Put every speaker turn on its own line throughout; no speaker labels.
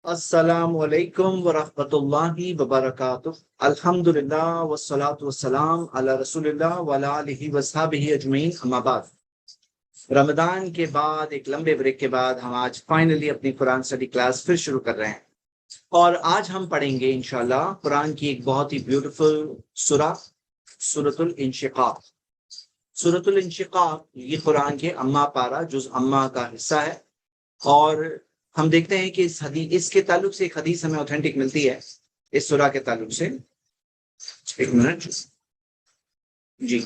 السلام علیکم ورحمۃ اللہ وبرکاتہ۔ الحمدللہ والصلاۃ والسلام علی رسول اللہ وعلی آلہ وصحبہ اجمعین، اما بعد۔ رمضان کے بعد ایک لمبے بریک کے بعد ہم آج فائنلی اپنی قرآن اسٹڈی کلاس پھر شروع کر رہے ہیں، اور آج ہم پڑھیں گے انشاءاللہ قرآن کی ایک بہت ہی بیوٹیفل سورہ، سورۃ الانشقاق۔ سورۃ الانشقاق یہ قرآن کے اما پارہ جز اما کا حصہ ہے، اور ہم دیکھتے ہیں کہ اس کے تعلق سے ایک حدیث ہمیں اوتھینٹک ملتی ہے اس سورہ کے تعلق سے۔ ایک منٹ جی،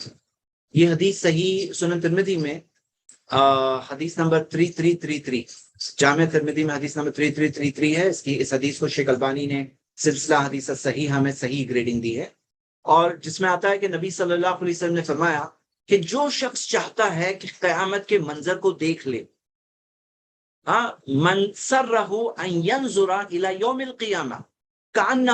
یہ حدیث صحیح سنن ترمذی میں حدیث نمبر 3333، جامع ترمذی میں حدیث نمبر 3333 ہے۔ اس حدیث کو شیخ البانی نے سلسلہ حدیث صحیحہ میں صحیح گریڈنگ دی ہے، اور جس میں آتا ہے کہ نبی صلی اللہ علیہ وسلم نے فرمایا کہ جو شخص چاہتا ہے کہ قیامت کے منظر کو دیکھ لے، من سرہ ان ينظر الى یوم القیامہ کانہ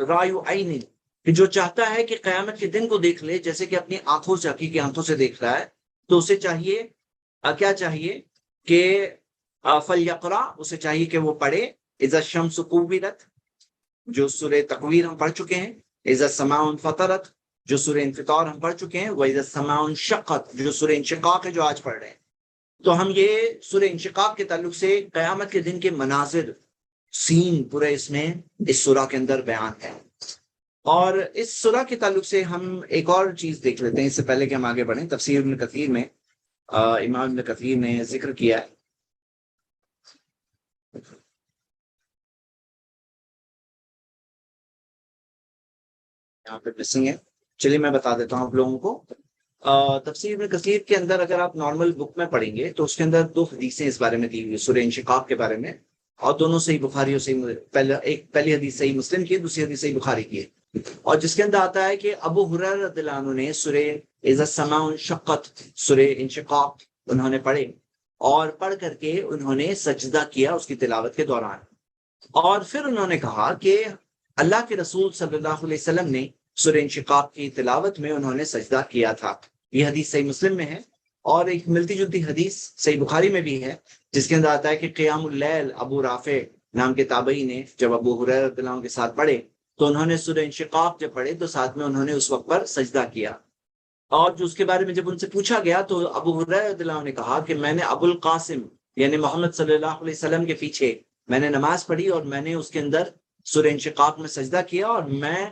رای عین، کہ جو چاہتا ہے کہ قیامت کے دن کو دیکھ لے جیسے کہ اپنی آنکھوں سے، حقیقی آنکھوں سے دیکھ رہا ہے، تو اسے چاہیے کیا چاہیے کہ فلیقرأ، اسے چاہیے کہ وہ پڑھے اذا الشمس کوورت، جو سورہ تکویر ہم پڑھ چکے ہیں، اذا السماء انفطرت جو سورہ انفطار ہم پڑھ چکے ہیں، واذا السماء انشقت جو سورہ انشقاق ہے جو آج پڑھ رہے ہیں۔ تو ہم یہ سورہ انشقاق کے تعلق سے قیامت کے دن کے مناظر، سین پورے اس سورہ کے اندر بیان ہے، اور اس سورہ کے تعلق سے ہم ایک اور چیز دیکھ لیتے ہیں اس سے پہلے کہ ہم آگے بڑھیں۔ تفسیر ابن کثیر میں امام ابن کثیر نے ذکر کیا ہے، یہاں پہ مسنگ ہے، چلیے میں بتا دیتا ہوں آپ لوگوں کو۔ تفسیر ابن کثیر کے اندر اگر آپ نارمل بک میں پڑھیں گے تو اس کے اندر دو حدیثیں اس بارے میں دی ہوئی سورہ انشقاق کے بارے میں، اور دونوں صحیح بخاری اور صحیح پہلی حدیث صحیح مسلم کی ہے، دوسری حدیث صحیح بخاری کی ہے، اور جس کے اندر آتا ہے کہ ابو ہریرہ رضی اللہ عنہ نے سورہ اذا السماء انشقت، سورہ انشقاق انہوں نے پڑھے، اور پڑھ کر کے انہوں نے سجدہ کیا اس کی تلاوت کے دوران، اور پھر انہوں نے کہا کہ اللہ کے رسول صلی اللہ علیہ وسلم نے سورہ انشقاق کی تلاوت میں انہوں نے سجدہ کیا تھا۔ یہ حدیث صحیح مسلم میں ہے، اور ایک ملتی جلتی حدیث صحیح بخاری میں بھی ہے جس کے اندر آتا ہے کہ قیام اللیل ابو رافع نام کے تابعی نے جب ابو ہریرہ رضی اللہ عنہ کے ساتھ پڑھے تو انہوں نے سورہ انشقاق جب پڑھے تو ساتھ میں انہوں نے اس وقت پر سجدہ کیا، اور جو اس کے بارے میں جب ان سے پوچھا گیا تو ابو ہریرہ رضی اللہ عنہ نے کہا کہ میں نے ابو القاسم یعنی محمد صلی اللہ علیہ وسلم کے پیچھے میں نے نماز پڑھی، اور میں نے اس کے اندر سورہ انشقاق میں سجدہ کیا، اور میں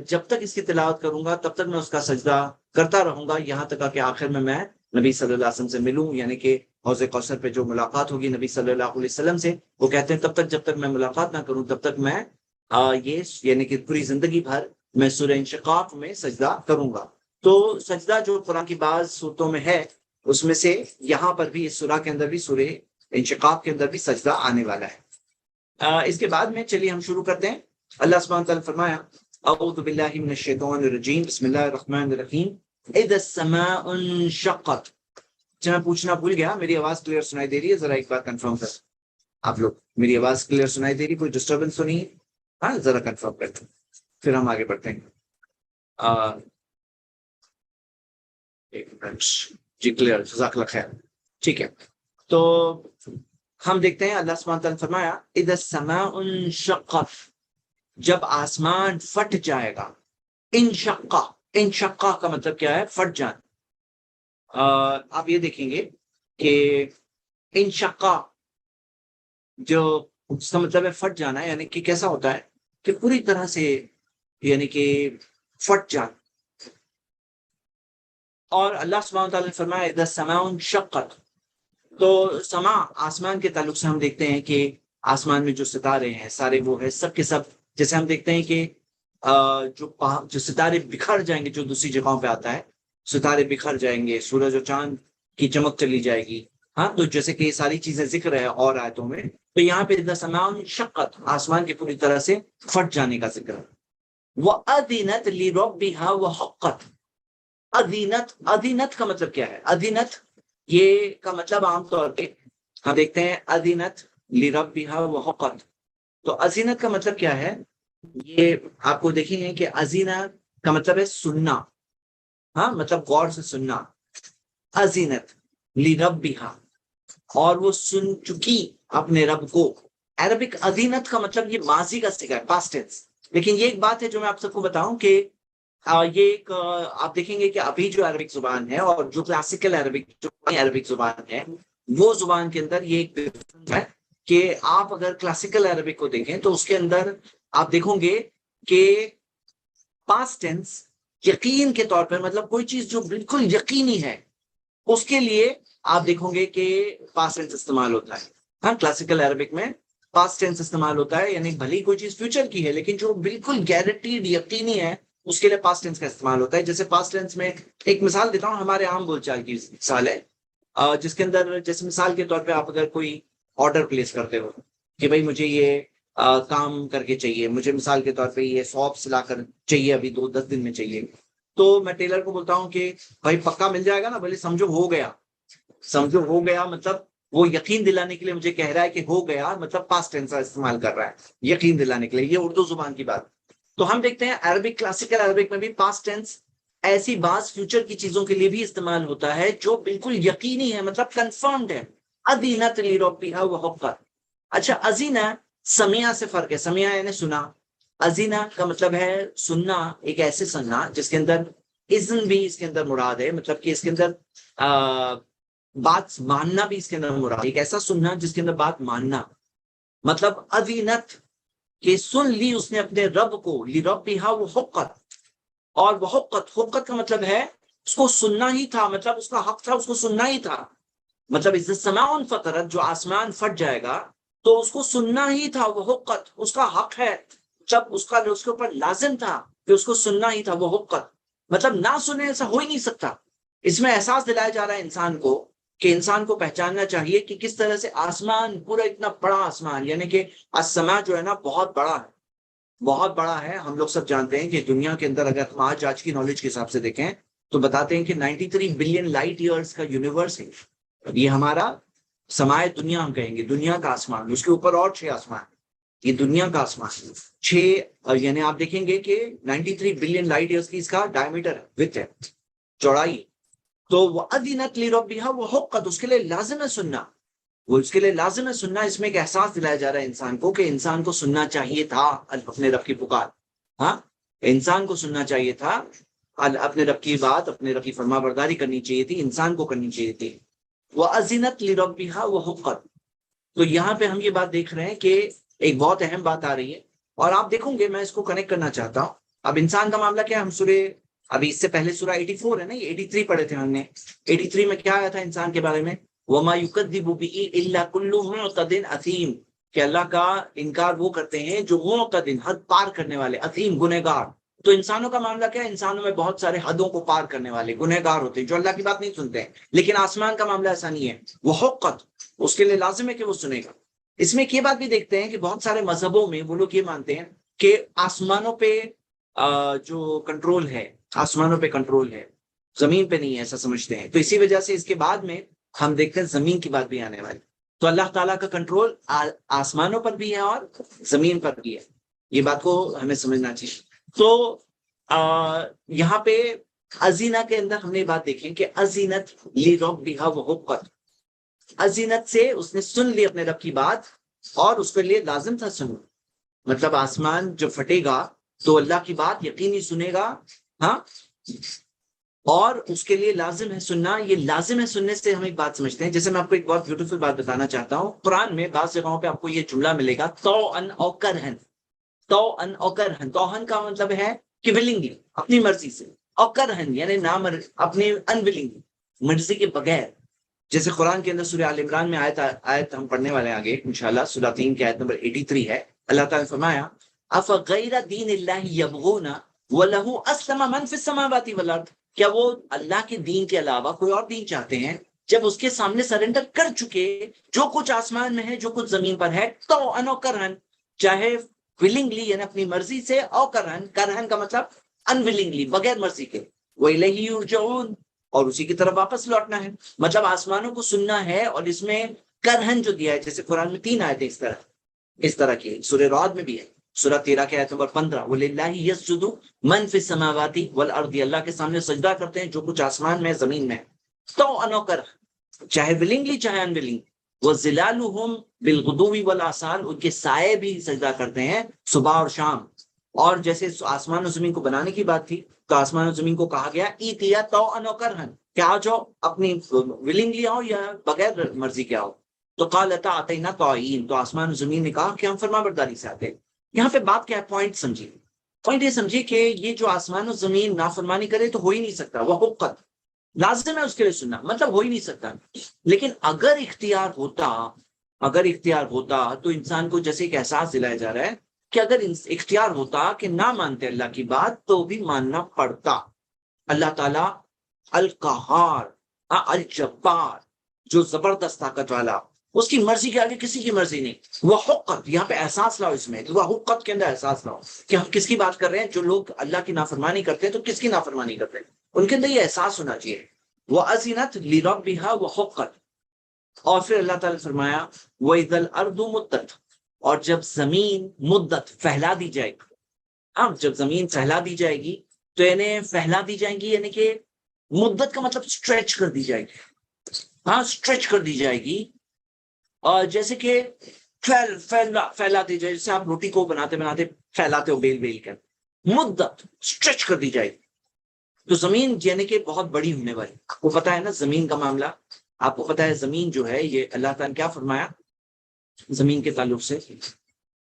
جب تک اس کی تلاوت کروں گا تب تک میں اس کا سجدہ کرتا رہوں گا، یہاں تک کہ آخر میں نبی صلی اللہ علیہ وسلم سے ملوں، یعنی کہ حوض کوثر پہ جو ملاقات ہوگی نبی صلی اللہ علیہ وسلم سے، وہ کہتے ہیں تب تک جب تک میں ملاقات نہ کروں تب تک میں یہ یعنی کہ پوری زندگی بھر میں سورہ انشقاق میں سجدہ کروں گا۔ تو سجدہ جو قرآن کی بعض صورتوں میں ہے اس میں سے یہاں پر بھی اس سورہ کے اندر بھی سورہ انشقاق کے اندر بھی سجدہ آنے والا ہے۔ اس کے بعد میں چلیے ہم شروع کرتے ہیں۔ اللہ سبحانہ وتعالی نے فرمایا اعوذ باللہ من الشیطان الرجیم بسم اللہ الرحمن الرحیم اذا السماء انشقت۔ میں پوچھنا بھول گیا، میری آواز کلیئر سنائی دے رہی ہے؟ ذرا ایک بار کنفرم کر، آپ لوگ میری آواز کلیئر سنائی دے رہی، کوئی ڈسٹربنس تو نہیں ہے؟ ہاں ذرا کنفرم کرتے ہیں پھر ہم آگے بڑھتے ہیں۔ ایک منٹ جی، کلیئر، جزاک اللہ خیر، ٹھیک ہے۔ تو ہم دیکھتے ہیں اللہ سبحانہ تعالیٰ نے فرمایا اذا السماء انشقت، جب آسمان پھٹ جائے گا۔ انشقہ، انشقہ کا مطلب کیا ہے؟ پھٹ جانا۔ آپ یہ دیکھیں گے کہ انشقہ جو اس کا مطلب ہے پھٹ جانا، یعنی کہ کیسا ہوتا ہے کہ پوری طرح سے یعنی کہ پھٹ جانا۔ اور اللہ سبحانہ تعالیٰ نے فرمایا اذا السماء انشقت، تو سما آسمان کے تعلق سے ہم دیکھتے ہیں کہ آسمان میں جو ستارے ہیں سارے وہ ہے سب کے سب، جیسے ہم دیکھتے ہیں کہ جو ستارے بکھر جائیں گے، جو دوسری جگہوں پہ آتا ہے ستارے بکھر جائیں گے، سورج اور چاند کی چمک چلی جائے گی، ہاں، تو جیسے کہ یہ ساری چیزیں ذکر ہے اور آیتوں میں، تو یہاں پہ اذا السماء انشقت آسمان کی پوری طرح سے پھٹ جانے کا ذکر ہے۔ وَأَذِنَتْ لِرَبِّهَا وَحُقَّتْ، اذینت، اذینت کا مطلب کیا ہے؟ اذینت یہ کا مطلب عام طور پہ ہم دیکھتے ہیں اذینت لربها وحقت، تو اذینت کا مطلب کیا ہے؟ یہ آپ کو دیکھیں گے کہ اذینت کا مطلب ہے سننا، ہاں، مطلب غور سے سننا، اذینت لربها، اور وہ سن چکی اپنے رب کو. عربک ادینت کا مطلب یہ ماضی کا صیغہ ہے، پاسٹ ٹینس. لیکن یہ ایک بات ہے جو میں آپ سب کو بتاؤں کہ یہ ایک آپ دیکھیں گے کہ ابھی جو عربک زبان ہے اور جو کلاسیکل عربک جو عربک زبان ہے وہ زبان کے اندر یہ ایک difference ہے کہ آپ اگر کلاسیکل عربک کو دیکھیں تو اس کے اندر آپ دیکھو گے کہ پاسٹ ٹینس یقین کے طور پر، مطلب کوئی چیز جو بالکل یقینی ہے اس کے لیے آپ دیکھو گے کہ پاسٹ ٹینس استعمال ہوتا ہے. ہاں کلاسیکل عربک میں پاسٹ ٹینس استعمال ہوتا ہے، یعنی بھلی کوئی چیز فیوچر کی ہے لیکن جو بالکل گارنٹیڈ یقینی ہے اس کے لیے پاسٹ ٹینس کا استعمال ہوتا ہے. جیسے پاسٹ ٹینس میں ایک مثال دیتا ہوں، ہمارے عام بول چال کی مثال ہے جس کے اندر جیسے مثال کے طور پہ آپ اگر کوئی آرڈر پلیس کرتے ہو کہ بھائی مجھے یہ کام کر کے چاہیے، مجھے مثال کے طور پہ یہ ساپس لا کر چاہیے، ابھی 10 دن میں چاہیے، تو میں ٹیلر کو بولتا ہوں کہ بھائی پکا مل جائے گا نا، بھلے سمجھو ہو گیا. سمجھو ہو گیا مطلب وہ یقین دلانے کے لیے مجھے کہہ رہا ہے کہ ہو گیا، مطلب پاسٹ ٹینس کا استعمال کر رہا ہے یقین دلانے کے لیے. یہ اردو زبان کی بات. تو ہم دیکھتے ہیں عربک کلاسیکل عربک میں بھی پاسٹ ٹینس ایسی بعض فیوچر کی چیزوں کے لیے بھی استعمال ہوتا ہے جو بالکل یقینی ہے، مطلب کنفرمڈ ہے. ادینت لیربیہا وحقت. اچھا ازینہ سمیع سے فرق ہے. سمیع یعنی سنا، ازینہ کا مطلب ہے سننا، ایک ایسے سننا جس کے اندر اذن بھی اس کے اندر مراد ہے، مطلب کہ اس کے اندر بات ماننا بھی اس کے اندر مراد ہے. ایک ایسا سننا جس کے اندر بات ماننا، مطلب ادینت کہ سن لی اس نے اپنے رب کو، لیربیہا وحقت. اور وحقت، حقت کا مطلب ہے اس کو سننا ہی تھا، مطلب اس کا حق تھا اس کو سننا ہی تھا. مطلب اذا السماء انفطرت، جو آسمان پھٹ جائے گا تو اس کو سننا ہی تھا. وہ حقت اس کا حق ہے، جب اس کے اوپر لازم تھا کہ اس کو سننا ہی تھا. وہ حقت مطلب نہ سنے ایسا ہو ہی نہیں سکتا. اس میں احساس دلایا جا رہا ہے انسان کو کہ انسان کو پہچاننا چاہیے کہ کس طرح سے آسمان، پورا اتنا بڑا آسمان، یعنی کہ السماء جو ہے نا بہت بڑا ہے، بہت بڑا ہے. ہم لوگ سب جانتے ہیں کہ دنیا کے اندر اگر ہم آج کی نالج کے حساب سے دیکھیں تو بتاتے ہیں کہ 93 بلین لائٹ ایئرز کا یونیورس ہے. یہ ہمارا سمائے دنیا ہم کہیں گے، دنیا کا آسمان، اس کے اوپر اور 6 آسمان. یہ دنیا کا آسمان 6، یعنی آپ دیکھیں گے کہ 93 بلین لائٹ ایئرز کی اس کا ڈائمیٹر ہے، وڈتھ ہے، چوڑائی. تو وہ ادینت لیربیہا وہ حقت، اس کے لیے لازم ہے سننا. وہ اس کے لیے لازم ہے سننا. اس میں ایک احساس دلایا جا رہا ہے انسان کو کہ انسان کو سننا چاہیے تھا اپنے رب کی پکار. ہاں انسان کو سننا چاہیے تھا اپنے رب کی بات، اپنے رب کی فرما برداری کرنی چاہیے تھی، انسان کو کرنی چاہیے تھی. وَأَذِنَتْ لِرَبِّهَا وَحُقَّتْ. تو یہاں پہ ہم یہ بات دیکھ رہے ہیں کہ ایک بہت اہم بات آ رہی ہے، اور آپ دیکھوں گے میں اس کو کنیکٹ کرنا چاہتا ہوں. اب انسان کا معاملہ کیا ہے؟ ہم سورہ، ابھی اس سے پہلے سورہ 84 ہے نا، یہ 83 پڑھے تھے ہم نے. 83 میں کیا آیا تھا انسان کے بارے میں؟ وَمَا يُكَذِّبُ بِهِ إِلَّا كُلُّ مُعْتَدٍ أَثِيمٍ، کہ اللہ کا انکار وہ کرتے ہیں جو معتد، حد پار کرنے والے، اثیم گنہگار. تو انسانوں کا معاملہ کیا ہے؟ انسانوں میں بہت سارے حدوں کو پار کرنے والے گنہگار ہوتے ہیں جو اللہ کی بات نہیں سنتے ہیں. لیکن آسمان کا معاملہ ایسا نہیں ہے. وہ حقت، اس کے لیے لازم ہے کہ وہ سنے گا. اس میں یہ بات بھی دیکھتے ہیں کہ بہت سارے مذہبوں میں وہ لوگ یہ مانتے ہیں کہ آسمانوں پہ جو کنٹرول ہے، آسمانوں پہ کنٹرول ہے، زمین پہ نہیں ہے، ایسا سمجھتے ہیں. تو اسی وجہ سے اس کے بعد میں ہم دیکھتے ہیں زمین کی بات بھی آنے والی. تو اللہ تعالیٰ کا کنٹرول آسمانوں پر بھی ہے اور زمین پر بھی ہے. یہ بات کو ہمیں سمجھنا چاہیے. تو یہاں پہ ازینہ کے اندر ہم نے بات دیکھی کہ ازینت لیربیہا وحقت. ازینت سے اس نے سن لی اپنے رب کی بات اور اس کے لیے لازم تھا سننا. مطلب آسمان جو پھٹے گا تو اللہ کی بات یقینی سنے گا، ہاں، اور اس کے لیے لازم ہے سننا. یہ لازم ہے سننے سے ہم ایک بات سمجھتے ہیں. جیسے میں آپ کو ایک بہت بیوٹیفل بات بتانا چاہتا ہوں. قرآن میں بعض جگہوں پہ آپ کو یہ جملہ ملے گا، طوعاً او کرہن. طوعاً او کرہن، طوعاً کا مطلب ہے کہ ولنگلی، اپنی مرضی سے، اور کرہن یعنی اپنے انولنگلی، مرضی کے بغیر. جیسے قرآن کے اندر سورہ آل عمران میں آیت ہم پڑھنے والے ہیں آگے انشاءاللہ، سورہ 3 کی آیت نمبر 83 ہے. اللہ تعالیٰ نے فرمایا افغیر دین اللہ یبغون وَلَهُ أَسْلَمَ مَنْ فِي السَّمَاوَاتِ وَالْأَرْضِ. کیا وہ اللہ کے دین کے علاوہ کوئی اور دین چاہتے ہیں جب اس کے سامنے سرنڈر کر چکے جو کچھ آسمان میں ہے، جو کچھ زمین پر ہے؟ تو انو کرہن، چاہے ولنگلی یعنی اپنی مرضی سے، او کرہن، کرہن کا مطلب انولنگلی، بغیر مرضی کے. وَإِلَيْهِ يُرْجَعُونَ، اور اسی کی طرف واپس لوٹنا ہے. مطلب آسمانوں کو سننا ہے، اور اس میں کرہن جو دیا ہے، جیسے قرآن میں 3 آیتیں اس طرح کی، سورہ رعد میں بھی ہے، سورہ 13 کے آیت نمبر 15، وَلِلَّهِ يَسْجُدُ مَنْ فِي السَّمَاوَاتِ وَالْأَرْضِ، اللہ کے سامنے سجدہ کرتے ہیں جو کچھ آسمان میں زمین میں. تو انو کر، چاہے ولنگلی چاہے انولنگلی. وَظِلَالُهُمْ بِالْغُدُوِّ وَالْآصَالِ، ان کے سائے بھی سجدہ کرتے ہیں صبح اور شام۔ اور جیسے آسمان و زمین کو بنانے کی بات تھی تو آسمان و زمین کو کہا گیا ایتیا طوعا وکرہا، کہ آ جاؤ اپنی ولنگلی آؤ یا بغیر مرضی کے آؤ۔ تو قالتا اتینا طائعین، تو آسمان و زمین نے کہا کہ ہم فرما برداری سے آتے ہیں۔ یہاں پہ بات کیا ہے، پوائنٹ سمجھیے، پوائنٹ یہ سمجھیے کہ یہ جو آسمان و زمین نافرمانی کرے تو ہو ہی نہیں سکتا، وہ حقت لازم ہے اس کے لیے سننا، مطلب ہو ہی نہیں سکتا۔ لیکن اگر اختیار ہوتا تو انسان کو جیسے ایک احساس دلایا جا رہا ہے کہ اگر اختیار ہوتا کہ نہ مانتے اللہ کی بات تو بھی ماننا پڑتا۔ اللہ تعالیٰ القہار، الجبار، جو زبردست طاقت والا، اس کی مرضی کے آگے کسی کی مرضی نہیں۔ وہ حقت، یہاں پہ احساس لاؤ، اس میں وہ حقت کے اندر احساس لاؤ کہ ہم کس کی بات کر رہے ہیں۔ جو لوگ اللہ کی نافرمانی کرتے ہیں تو کس کی نافرمانی کرتے ہیں، ان کے اندر یہ احساس ہونا چاہیے۔ وہ ازینت لربھا وہ حقت۔ اور پھر اللہ تعالیٰ نے فرمایا وَإِذَا الْأَرْضُ مُدَّتْ، اور جب زمین مدت پھیلا دی جائے گی، اب جب زمین پھیلا دی جائے گی تو انہیں پھیلا دی جائیں گی، یعنی کہ مدت کا مطلب سٹریچ کر دی جائے گی، ہاں سٹریچ کر دی جائے گی۔ اور جیسے کہ پھیلا دی جائے، جیسے آپ روٹی کو بناتے بناتے پھیلاتے ہو بیل بیل کر، مدت سٹریچ کر دی جائے گی۔ تو زمین یعنی کہ بہت بڑی ہونے والی، آپ کو پتا ہے نا زمین کا معاملہ، آپ کو پتا ہے زمین جو ہے یہ اللہ تعالیٰ نے کیا فرمایا زمین کے تعلق سے،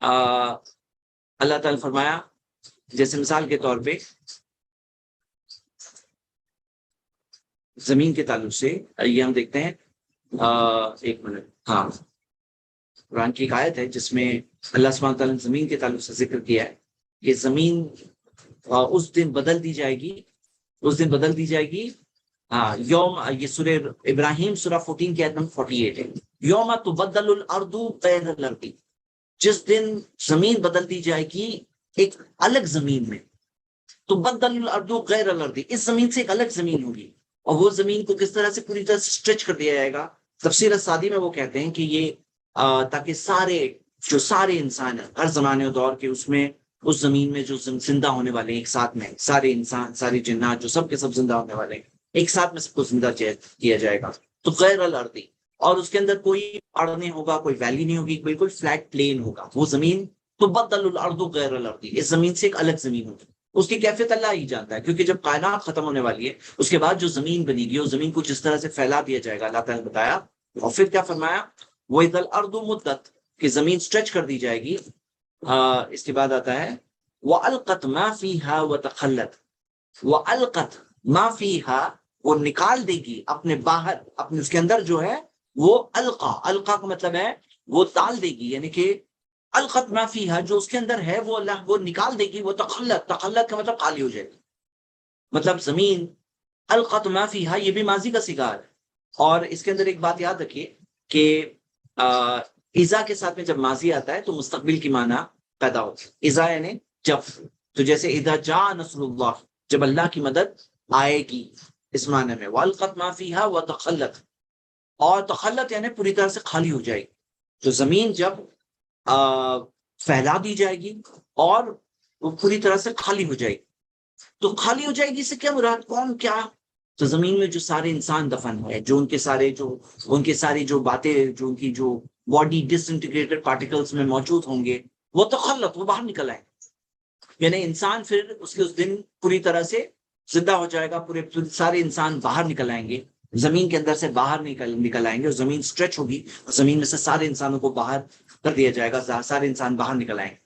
اللہ تعالیٰ نے فرمایا جیسے مثال کے طور پہ زمین کے تعلق سے یہ ہم دیکھتے ہیں، ایک منٹ، ہاں قرآن کی ایک آیت ہے جس میں اللہ سبحانہ تعالیٰ نے زمین کے تعلق سے ذکر کیا ہے کہ زمین اس دن بدل دی جائے گی، اس دن بدل دی جائے گی، ہاں یوم، یہ سورہ ابراہیم سورہ 14 کی آیت نمبر 48 ہے، یوم تبدل الارض غیر الارض، جس دن زمین بدل دی جائے گی ایک الگ زمین میں، تبدل الارض غیر الارض، اس زمین سے ایک الگ زمین ہوگی، اور وہ زمین کو کس طرح سے پوری طرح سے اسٹریچ کر دیا جائے گا۔ تفسیر السعدی میں وہ کہتے ہیں کہ یہ تاکہ سارے انسان ہیں ہر زمانے و دور کے، اس میں اس زمین میں جو زندہ ہونے والے ہیں ایک ساتھ میں، سارے انسان ساری جنات جو سب کے سب زندہ ہونے والے ہیں ایک ساتھ میں سب کو زندہ کیا جائے گا، تو غیر الارضی، اور اس کے اندر کوئی پہاڑ نہیں ہوگا، کوئی ویلی نہیں ہوگی، بالکل فلیٹ پلین ہوگا وہ زمین، تو بدل الارض غیر الارضی، اس زمین سے ایک الگ زمین ہوگی۔ اس کی کیفیت اللہ ہی جانتا ہے، کیونکہ جب کائنات ختم ہونے والی ہے اس کے بعد جو زمین بنے گی اس زمین کو جس طرح سے پھیلا دیا جائے گا اللہ تعالیٰ نے بتایا، اور پھر کیا فرمایا وَإِذَا الْأَرْضُ مُدَّتْ، کہ زمین سٹریچ کر دی جائے گی۔ اس کے بعد آتا ہے وَأَلْقَتْ مَا فِيهَا وَتَخَلَّتْ، وَأَلْقَتْ مَا فِيهَا، وہ نکال دے گی اپنے باہر، اپنے اس کے اندر جو ہے وہ القا کا مطلب ہے وہ ڈال دے گی، یعنی کہ القت ما فیہا، جو اس کے اندر ہے وہ اللہ وہ نکال دے گی، وہ تخلت کا مطلب خالی ہو جائے گی، مطلب زمین القت ما فیہا یہ بھی ماضی کا صیغہ ہے۔ اور اس کے اندر ایک بات یاد رکھیے کہ اذا کے ساتھ میں جب ماضی آتا ہے تو مستقبل کی معنی پیدا ہوتی ہے، اذا یعنی جب، تو جیسے اذا جاء نصر اللہ، جب اللہ کی مدد آئے گی، اس معنی میں والقت ما فیہا وتخلت، اور تخلت یعنی پوری طرح سے خالی ہو جائے گی، تو زمین جب پھیلا دی جائے گی اور وہ پوری طرح سے خالی ہو جائے گی، تو خالی ہو جائے گی سے کیا مراد، کون کیا، تو زمین میں جو سارے انسان دفن ہے، جو ان کے ساری جو باتیں، جو ان کی جو باڈی ڈس انٹیگریٹڈ پارٹیکلز میں موجود ہوں گے، وہ تخلت، وہ باہر نکل آئے، یعنی انسان پھر اس دن پوری طرح سے زندہ ہو جائے گا، پورے سارے انسان باہر نکل آئیں گے، زمین کے اندر سے باہر نکل آئیں گے، اور زمین سٹریچ ہوگی، اور زمین میں سے سارے انسانوں کو باہر کر دیا جائے گا، سارے انسان باہر نکل آئیں گے۔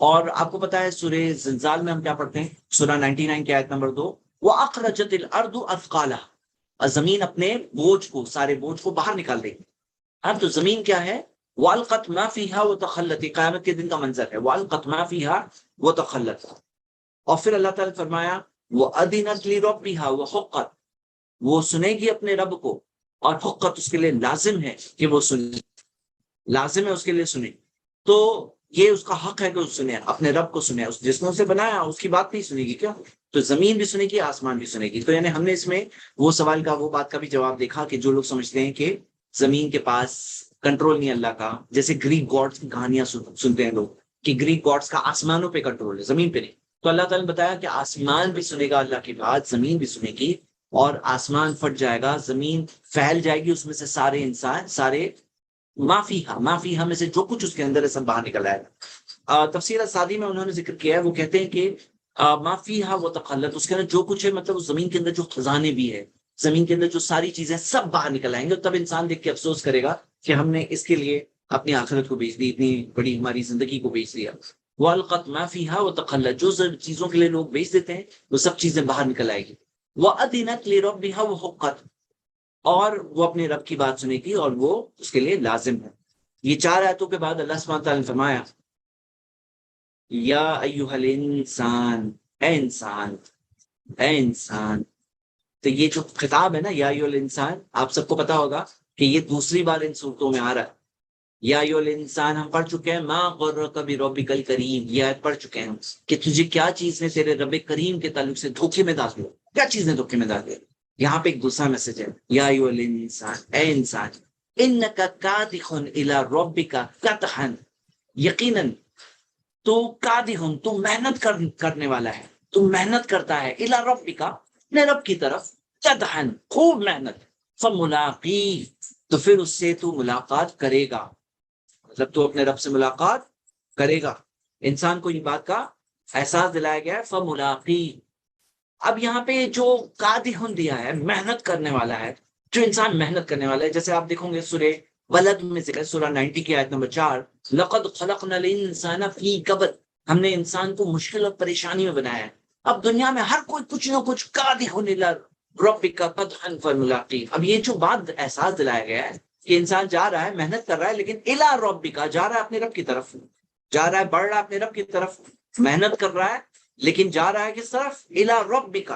اور آپ کو پتا ہے سورہ زلزال میں ہم کیا پڑھتے ہیں، سورہ 99 کی آیت نمبر 2، وَأَخْرَجَتِ الْأَرْضُ أَثْقَالَهَا، اور زمین اپنے بوجھ کو، سارے بوجھ کو باہر نکال دے گی۔ اب تو زمین کیا ہے، وَأَلْقَتْ مَا فِيهَا وَتَخَلَّتْ، قیامت کے دن کا منظر ہے، وَأَلْقَتْ مَا فِيهَا وَتَخَلَّتْ۔ اور پھر اللہ تعالیٰ نے فرمایا وَأَذِنَتْ لِرَبِّهَا وَحُقَّتْ، وہ سنے گی اپنے رب کو، اور حقت اس کے لیے لازم ہے کہ وہ سنے، لازم ہے اس کے لیے سنے، تو یہ اس کا حق ہے کہ اس سنے، اپنے رب کو سنے، اس جس نے اسے بنایا اس کی بات نہیں سنے گی کیا، تو زمین بھی سنے گی، آسمان بھی سنے گی۔ تو یعنی ہم نے اس میں وہ سوال کا، وہ بات کا بھی جواب دیکھا کہ جو لوگ سمجھتے ہیں کہ زمین کے پاس کنٹرول نہیں اللہ کا، جیسے گریک گاڈس کی کہانیاں سنتے ہیں لوگ کہ گریک گاڈس کا آسمانوں پہ کنٹرول ہے، زمین پہ نہیں، تو اللہ تعالیٰ نے بتایا کہ آسمان بھی سنے گا اللہ کی بات، زمین بھی سنے گی، اور آسمان پھٹ جائے گا، زمین پھیل جائے گی، اس میں سے سارے انسان، سارے معافی میں سے جو کچھ اس کے اندر ہے سب باہر نکل آئے گا۔ تفسیر سعدی میں انہوں نے ذکر کیا ہے، وہ کہتے ہیں کہ معافی وہ تخلت، اس کے اندر جو کچھ ہے، مطلب اس زمین کے اندر جو خزانے بھی ہے، زمین کے اندر جو ساری چیزیں سب باہر نکل آئیں گے، تب انسان دیکھ کے افسوس کرے گا کہ ہم نے اس کے لیے اپنی آخرت کو بیچ دی، اتنی بڑی ہماری زندگی کو بیچ دیا۔ والقت ما فیہا وتخلت، جو چیزوں کے لیے لوگ بیچ دیتے ہیں وہ سب چیزیں باہر نکل آئے گی۔ وَأَذِنَتْ لِرَبِّهَا وَحُقَّتْ، اور وہ اپنے رب کی بات سنے گی اور وہ اس کے لیے لازم ہے۔ یہ 4 آیتوں کے بعد اللہ سبحانہ تعالیٰ نے فرمایا یا ایھا الانسان، اے انسان، اے انسان۔ تو یہ جو خطاب ہے نا یا ایھا الانسان، آپ سب کو پتا ہوگا کہ یہ دوسری بار ان صورتوں میں آ رہا ہے۔ یا ایھا الانسان ہم پڑھ چکے ہیں، ما غرک بربک الکریم، یہ آیت پڑھ چکے ہیں ہم، کہ تجھے کیا چیز نے تیرے رب کریم کے تعلق سے دھوکے میں ڈال دیا، کیا چیز نے دھوکے میں ڈال دیا۔ یہاں پہ ایک دوسرا میسج ہے، یا ایھا الانسان، اے انسان، انک کادح الی ربک کدحا، یقیناً تو کادح، تو محنت کرنے والا ہے، تو محنت کرتا ہے، الی ربک، اپنے رب کی طرف، کدحا، خوب محنت، فملاقی، تو پھر اس سے تو ملاقات کرے گا، مطلب تو اپنے رب سے ملاقات کرے گا۔ انسان کو یہ بات کا احساس دلایا گیا ہے، فملاقی۔ اب یہاں پہ جو کادح دیا ہے، محنت کرنے والا ہے، جو انسان محنت کرنے والا ہے، جیسے آپ دیکھو گے سورہ ولد میں ذکر ہے، سورہ 90 کی آیت نمبر 4، لقد خلقنا الانسان فی کبد، ہم نے انسان کو مشکل اور پریشانی میں بنایا ہے۔ اب دنیا میں ہر کوئی کچھ نہ کچھ کادح الی ربک قدحا فملاقی، اب یہ جو بات احساس دلایا گیا ہے کہ انسان جا رہا ہے، محنت کر رہا ہے، لیکن الی ربک، جا رہا ہے اپنے رب کی طرف، جا رہا ہے، بڑھ رہا ہے اپنے رب کی طرف، محنت کر رہا ہے، لیکن جا رہا ہے کس طرف؟ الی ربک،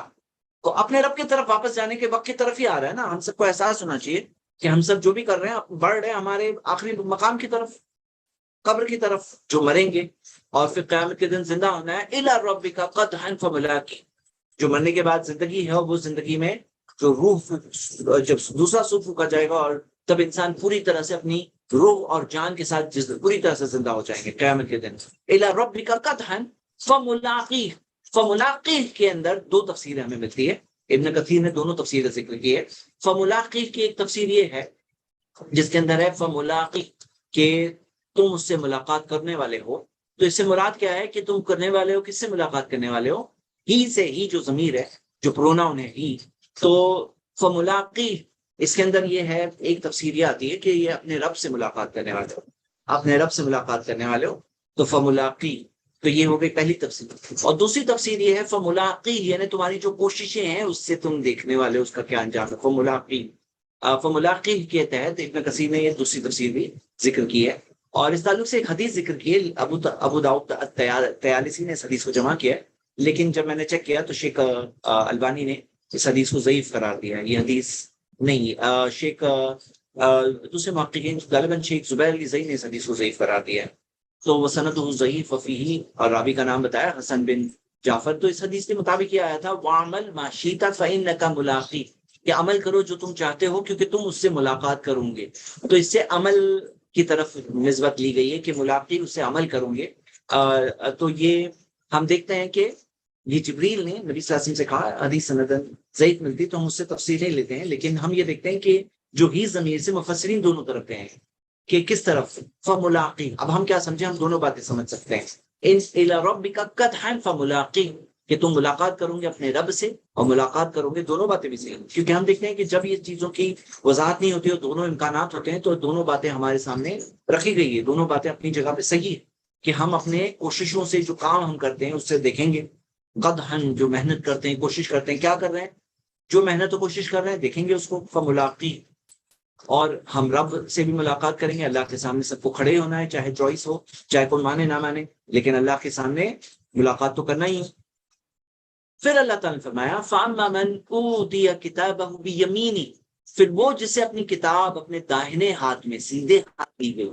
تو اپنے رب کی طرف واپس جانے کے وقت کی طرف ہی آ رہا ہے نا۔ ہم سب کو احساس ہونا چاہیے کہ ہم سب جو بھی کر رہے ہیں بڑھ رہے ہیں ہمارے آخری مقام کی طرف، قبر کی طرف، جو مریں گے اور پھر قیامت کے دن زندہ ہونا ہے۔ الی ربک قدحا فملاقی، جو مرنے کے بعد زندگی ہے، وہ زندگی میں جو روح، جب دوسرا سور پھونکا جائے گا اور تب انسان پوری طرح سے اپنی روح اور جان کے ساتھ پوری طرح سے زندہ ہو جائیں گے قیامت کے دن۔ الی ربک قدحا فملاقی، فملاقی کے اندر 2 تفسیریں ہمیں ملتی ہے، ابن کثیر نے دونوں تفسیریں ذکر کی ہے۔ فملاقی کی ایک تفسیر یہ ہے جس کے اندر ہے فملاقی، کہ تم اس سے ملاقات کرنے والے ہو، تو اس سے مراد کیا ہے کہ تم کرنے والے ہو، کس سے ملاقات کرنے والے ہو؟ ہی سے، ہی جو ضمیر ہے، جو پروناؤن ہے ہی، تو فملاقی اس کے اندر یہ ہے، ایک تفسیر یہ آتی ہے کہ یہ اپنے رب سے ملاقات کرنے والے ہو، اپنے رب سے ملاقات کرنے والے ہو، تو فملاقی، تو یہ ہو گئی پہلی تفسیر۔ اور دوسری تفسیر یہ ہے فملاقی، یعنی تمہاری جو کوششیں ہیں اس سے تم دیکھنے والے، اس کا کیا انجام ہے، فملاقی۔ فملاقی کے تحت ابن کثیر نے یہ دوسری تفسیر بھی ذکر کی ہے، اور اس تعلق سے ایک حدیث ذکر کی ہے، ابو داؤد طیالسی نے اس حدیث کو جمع کیا ہے، لیکن جب میں نے چیک کیا تو شیخ البانی نے اس حدیث کو ضعیف قرار دیا ہے، یہ حدیث نہیں، شیخ دوسرے محققین غالباً شیخ زبیر علی زئی نے اس حدیث کو ضعیف قرار دیا ہے، تو وہ سندہ ضعیف وفیہ، اور راوی کا نام بتایا حسن بن جعفر۔ تو اس حدیث کے مطابق یہ آیا تھا وَعْمَلْ مَا شِئْتَ فَإِنَّكَ مُلَاقِي، کہ عمل کرو جو تم چاہتے ہو کیونکہ تم اس سے ملاقات کروں گے، تو اس سے عمل کی طرف نسبت لی گئی ہے کہ ملاقی، اس سے عمل کروں گے۔ تو یہ ہم دیکھتے ہیں کہ یہ جبریل نے نبی صلی اللہ علیہ وسلم سے کہا، حدیث سندن ضعیف ملتی تو ہم اس سے تفسیر نہیں لیتے ہیں، لیکن ہم یہ دیکھتے ہیں کہ جو ہی ضمیر سے مفسرین دونوں طرف گئے ہیں کہ کس طرف، فملاقی۔ اب ہم کیا سمجھیں؟ ہم دونوں باتیں سمجھ سکتے ہیں، ان الی ربک قدحا فملاقی، کہ تم ملاقات کروں گے اپنے رب سے اور ملاقات کروں گے، دونوں باتیں بھی صحیح ہیں، کیونکہ ہم دیکھتے ہیں کہ جب یہ چیزوں کی وضاحت نہیں ہوتی اور دونوں امکانات ہوتے ہیں تو دونوں باتیں ہمارے سامنے رکھی گئی ہے، دونوں باتیں اپنی جگہ پہ صحیح ہے، کہ ہم اپنے کوششوں سے جو کام ہم کرتے ہیں اس سے دیکھیں گے، قدحن جو محنت کرتے ہیں، کوشش کرتے ہیں، کیا کر رہے ہیں؟ جو محنت و کوشش کر رہے ہیں، دیکھیں گے اس کو، فملاقی۔ اور ہم رب سے بھی ملاقات کریں گے، اللہ کے سامنے سب کو کھڑے ہونا ہے، چاہے چوائس ہو، چاہے کوئی مانے نہ مانے، لیکن اللہ کے سامنے ملاقات تو کرنا ہی ہے۔ پھر اللہ تعالیٰ نے فرمایا فَأَمَّا مَنْ أُوتِيَ كِتَابَهُ بِيَمِينِهِ، پھر وہ جسے اپنی کتاب اپنے داہنے ہاتھ میں، سیدھے ہاتھ دی گئی،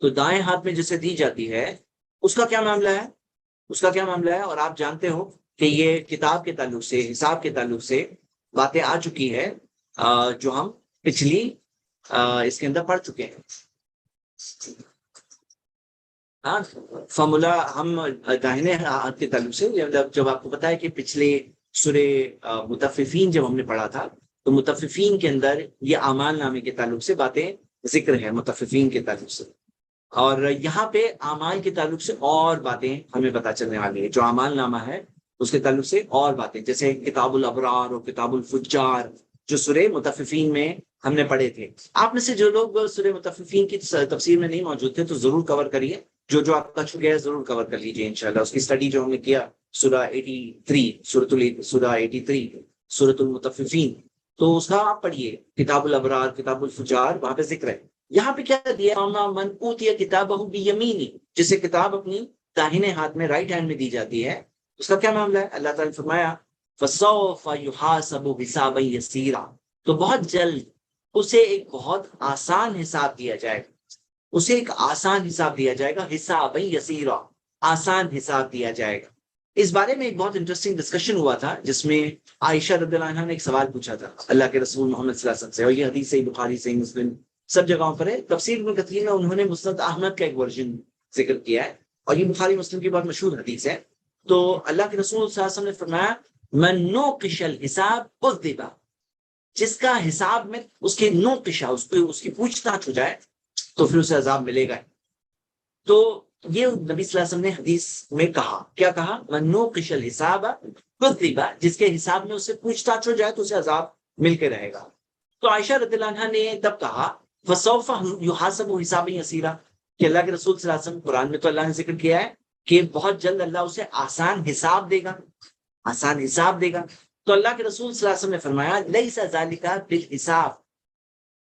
تو دائیں ہاتھ میں جسے دی جاتی ہے اس کا کیا معاملہ ہے؟ اس کا کیا معاملہ ہے؟ اور آپ جانتے ہو کہ یہ کتاب کے تعلق سے، حساب کے تعلق سے باتیں آ چکی ہے، جو ہم پچھلی اس کے اندر پڑھ چکے ہیں۔ ہاں، فمولا ہم داہنے ہاتھ کے تعلق سے، جب آپ کو پتا ہے کہ پچھلے سورہ مطففین جب ہم نے پڑھا تھا تو مطففین کے اندر یہ اعمال نامے کے تعلق سے باتیں ذکر ہے متففین کے تعلق سے، اور یہاں پہ اعمال کے تعلق سے اور باتیں ہمیں پتہ چلنے والی ہے. جو اعمال نامہ ہے اس کے تعلق سے اور باتیں، جیسے کتاب الابرار اور کتاب الفجار جو سورہ متففین میں ہم نے پڑھے تھے. آپ میں سے جو لوگ سورہ متففین کی تفسیر میں نہیں موجود تھے تو ضرور کور کریے. جو آپ کا چھوٹ گیا ہے ضرور کور کر لیجیے انشاءاللہ. اس کی اسٹڈی جو ہم نے کیا سورہ 83 سورہ 83 سورۃ المطففین، تو اس کا آپ پڑھیے. کتاب الابرار کتاب الفجار وہاں پہ ذکر ہے. یہاں پہ کیا دیا، من اوتی کتابہ بیمینی، جسے کتاب اپنی داہنے ہاتھ میں، رائٹ ہینڈ میں دی جاتی ہے، اس کا کیا معاملہ ہے؟ اللہ تعالیٰ نے فرمایا فسوف یحاسب حسابا یسیرا، تو بہت جلد اسے ایک بہت آسان حساب دیا جائے گا. اسے ایک آسان حساب دیا جائے گا، حسابا یسیرا، آسان حساب دیا جائے گا. اس بارے میں ایک بہت انٹرسٹنگ ڈسکشن ہوا تھا جس میں عائشہ رضی اللہ عنہا نے ایک سوال پوچھا تھا اللہ کے رسول محمد صلی اللہ علیہ وسلم سے، اور یہ حدیث صحیح بخاری صحیح مسلم سب جگہوں پر ہے. تفسیر ابن کثیر میں انہوں نے مسند احمد کا ایک ورژن ذکر کیا ہے، اور یہ بخاری مسلم کی بہت مشہور حدیث ہے. تو اللہ کے رسول صلی اللہ علیہ وسلم نے فرمایا من نوقش الحساب عذب، جس کا حساب میں اس کے نوقشہ، اس کی پوچھ تاچھ ہو جائے تو پھر اسے عذاب ملے گا. تو یہ نبی صلی اللہ علیہ وسلم نے حدیث میں کہا، کیا کہا؟ من نوقش الحساب عذب، جس کے حساب میں اس سے پوچھ تاچھ ہو جائے تو اسے عذاب مل کے رہے گا. تو عائشہ رضی اللہ عنہا نے تب کہا فسوف یحاسب حسابا یسیرا، کہ اللہ کے رسول صلی اللہ علیہ وسلم قرآن میں تو اللہ نے ذکر کیا ہے کہ بہت جلد اللہ اسے آسان حساب دے گا، آسان حساب دے گا. تو اللہ کے رسول صلی اللہ علیہ وسلم نے فرمایا لیس ذالک بالحساب،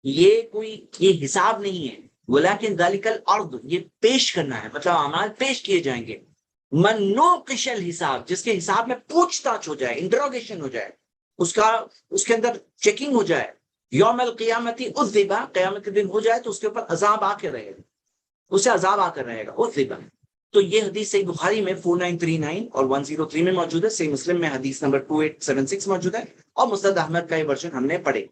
یہ حساب نہیں ہے، ولکن ذالک العرض، یہ پیش کرنا ہے، مطلب اعمال پیش کیے جائیں گے. من نوقش الحساب، جس کے حساب میں پوچھ تاچھ ہو جائے، انٹروگیشن ہو جائے، اس کے اندر چیکنگ ہو جائے، یوم القیامتی عذبا، قیامت کے دن ہو جائے تو اس کے اوپر عذاب آ کے رہے گا، اسے عذاب آ کر رہے گا، عذبا. تو یہ حدیث صحیح بخاری میں 4939 اور 103 میں موجود ہے، صحیح مسلم میں حدیث نمبر 2876 موجود ہے، اور مسند احمد کا یہ ورژن ہم نے پڑھے.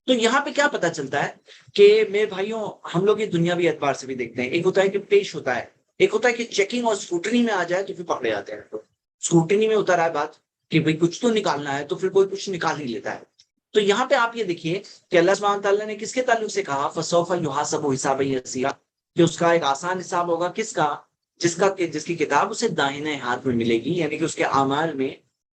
تو یہاں پہ کیا پتہ چلتا ہے کہ میرے بھائیوں، ہم لوگ یہ دنیاوی اعتبار سے بھی دیکھتے ہیں. ایک ہوتا ہے کہ پیش ہوتا ہے، ایک ہوتا ہے کہ چیکنگ اور اسکروٹنی میں آ جائے تو پھر پکڑے جاتے ہیں. تو اسکروٹنی میں اتر ہے بات کہ بھئی کچھ تو نکالنا ہے، تو پھر کوئی کچھ نکال ہی لیتا ہے. تو یہاں پہ آپ یہ دیکھیے کہ اللہ سبحانہ تعالیٰ نے کس کے تعلق سے کہا فسوف یحاسب حسابا یسیرا، کہ اس کا ایک آسان حساب ہوگا. کس کا؟ جس کی کتاب اسے داہنے ہاتھ میں ملے گی، یعنی کہ اس کے اعمال میں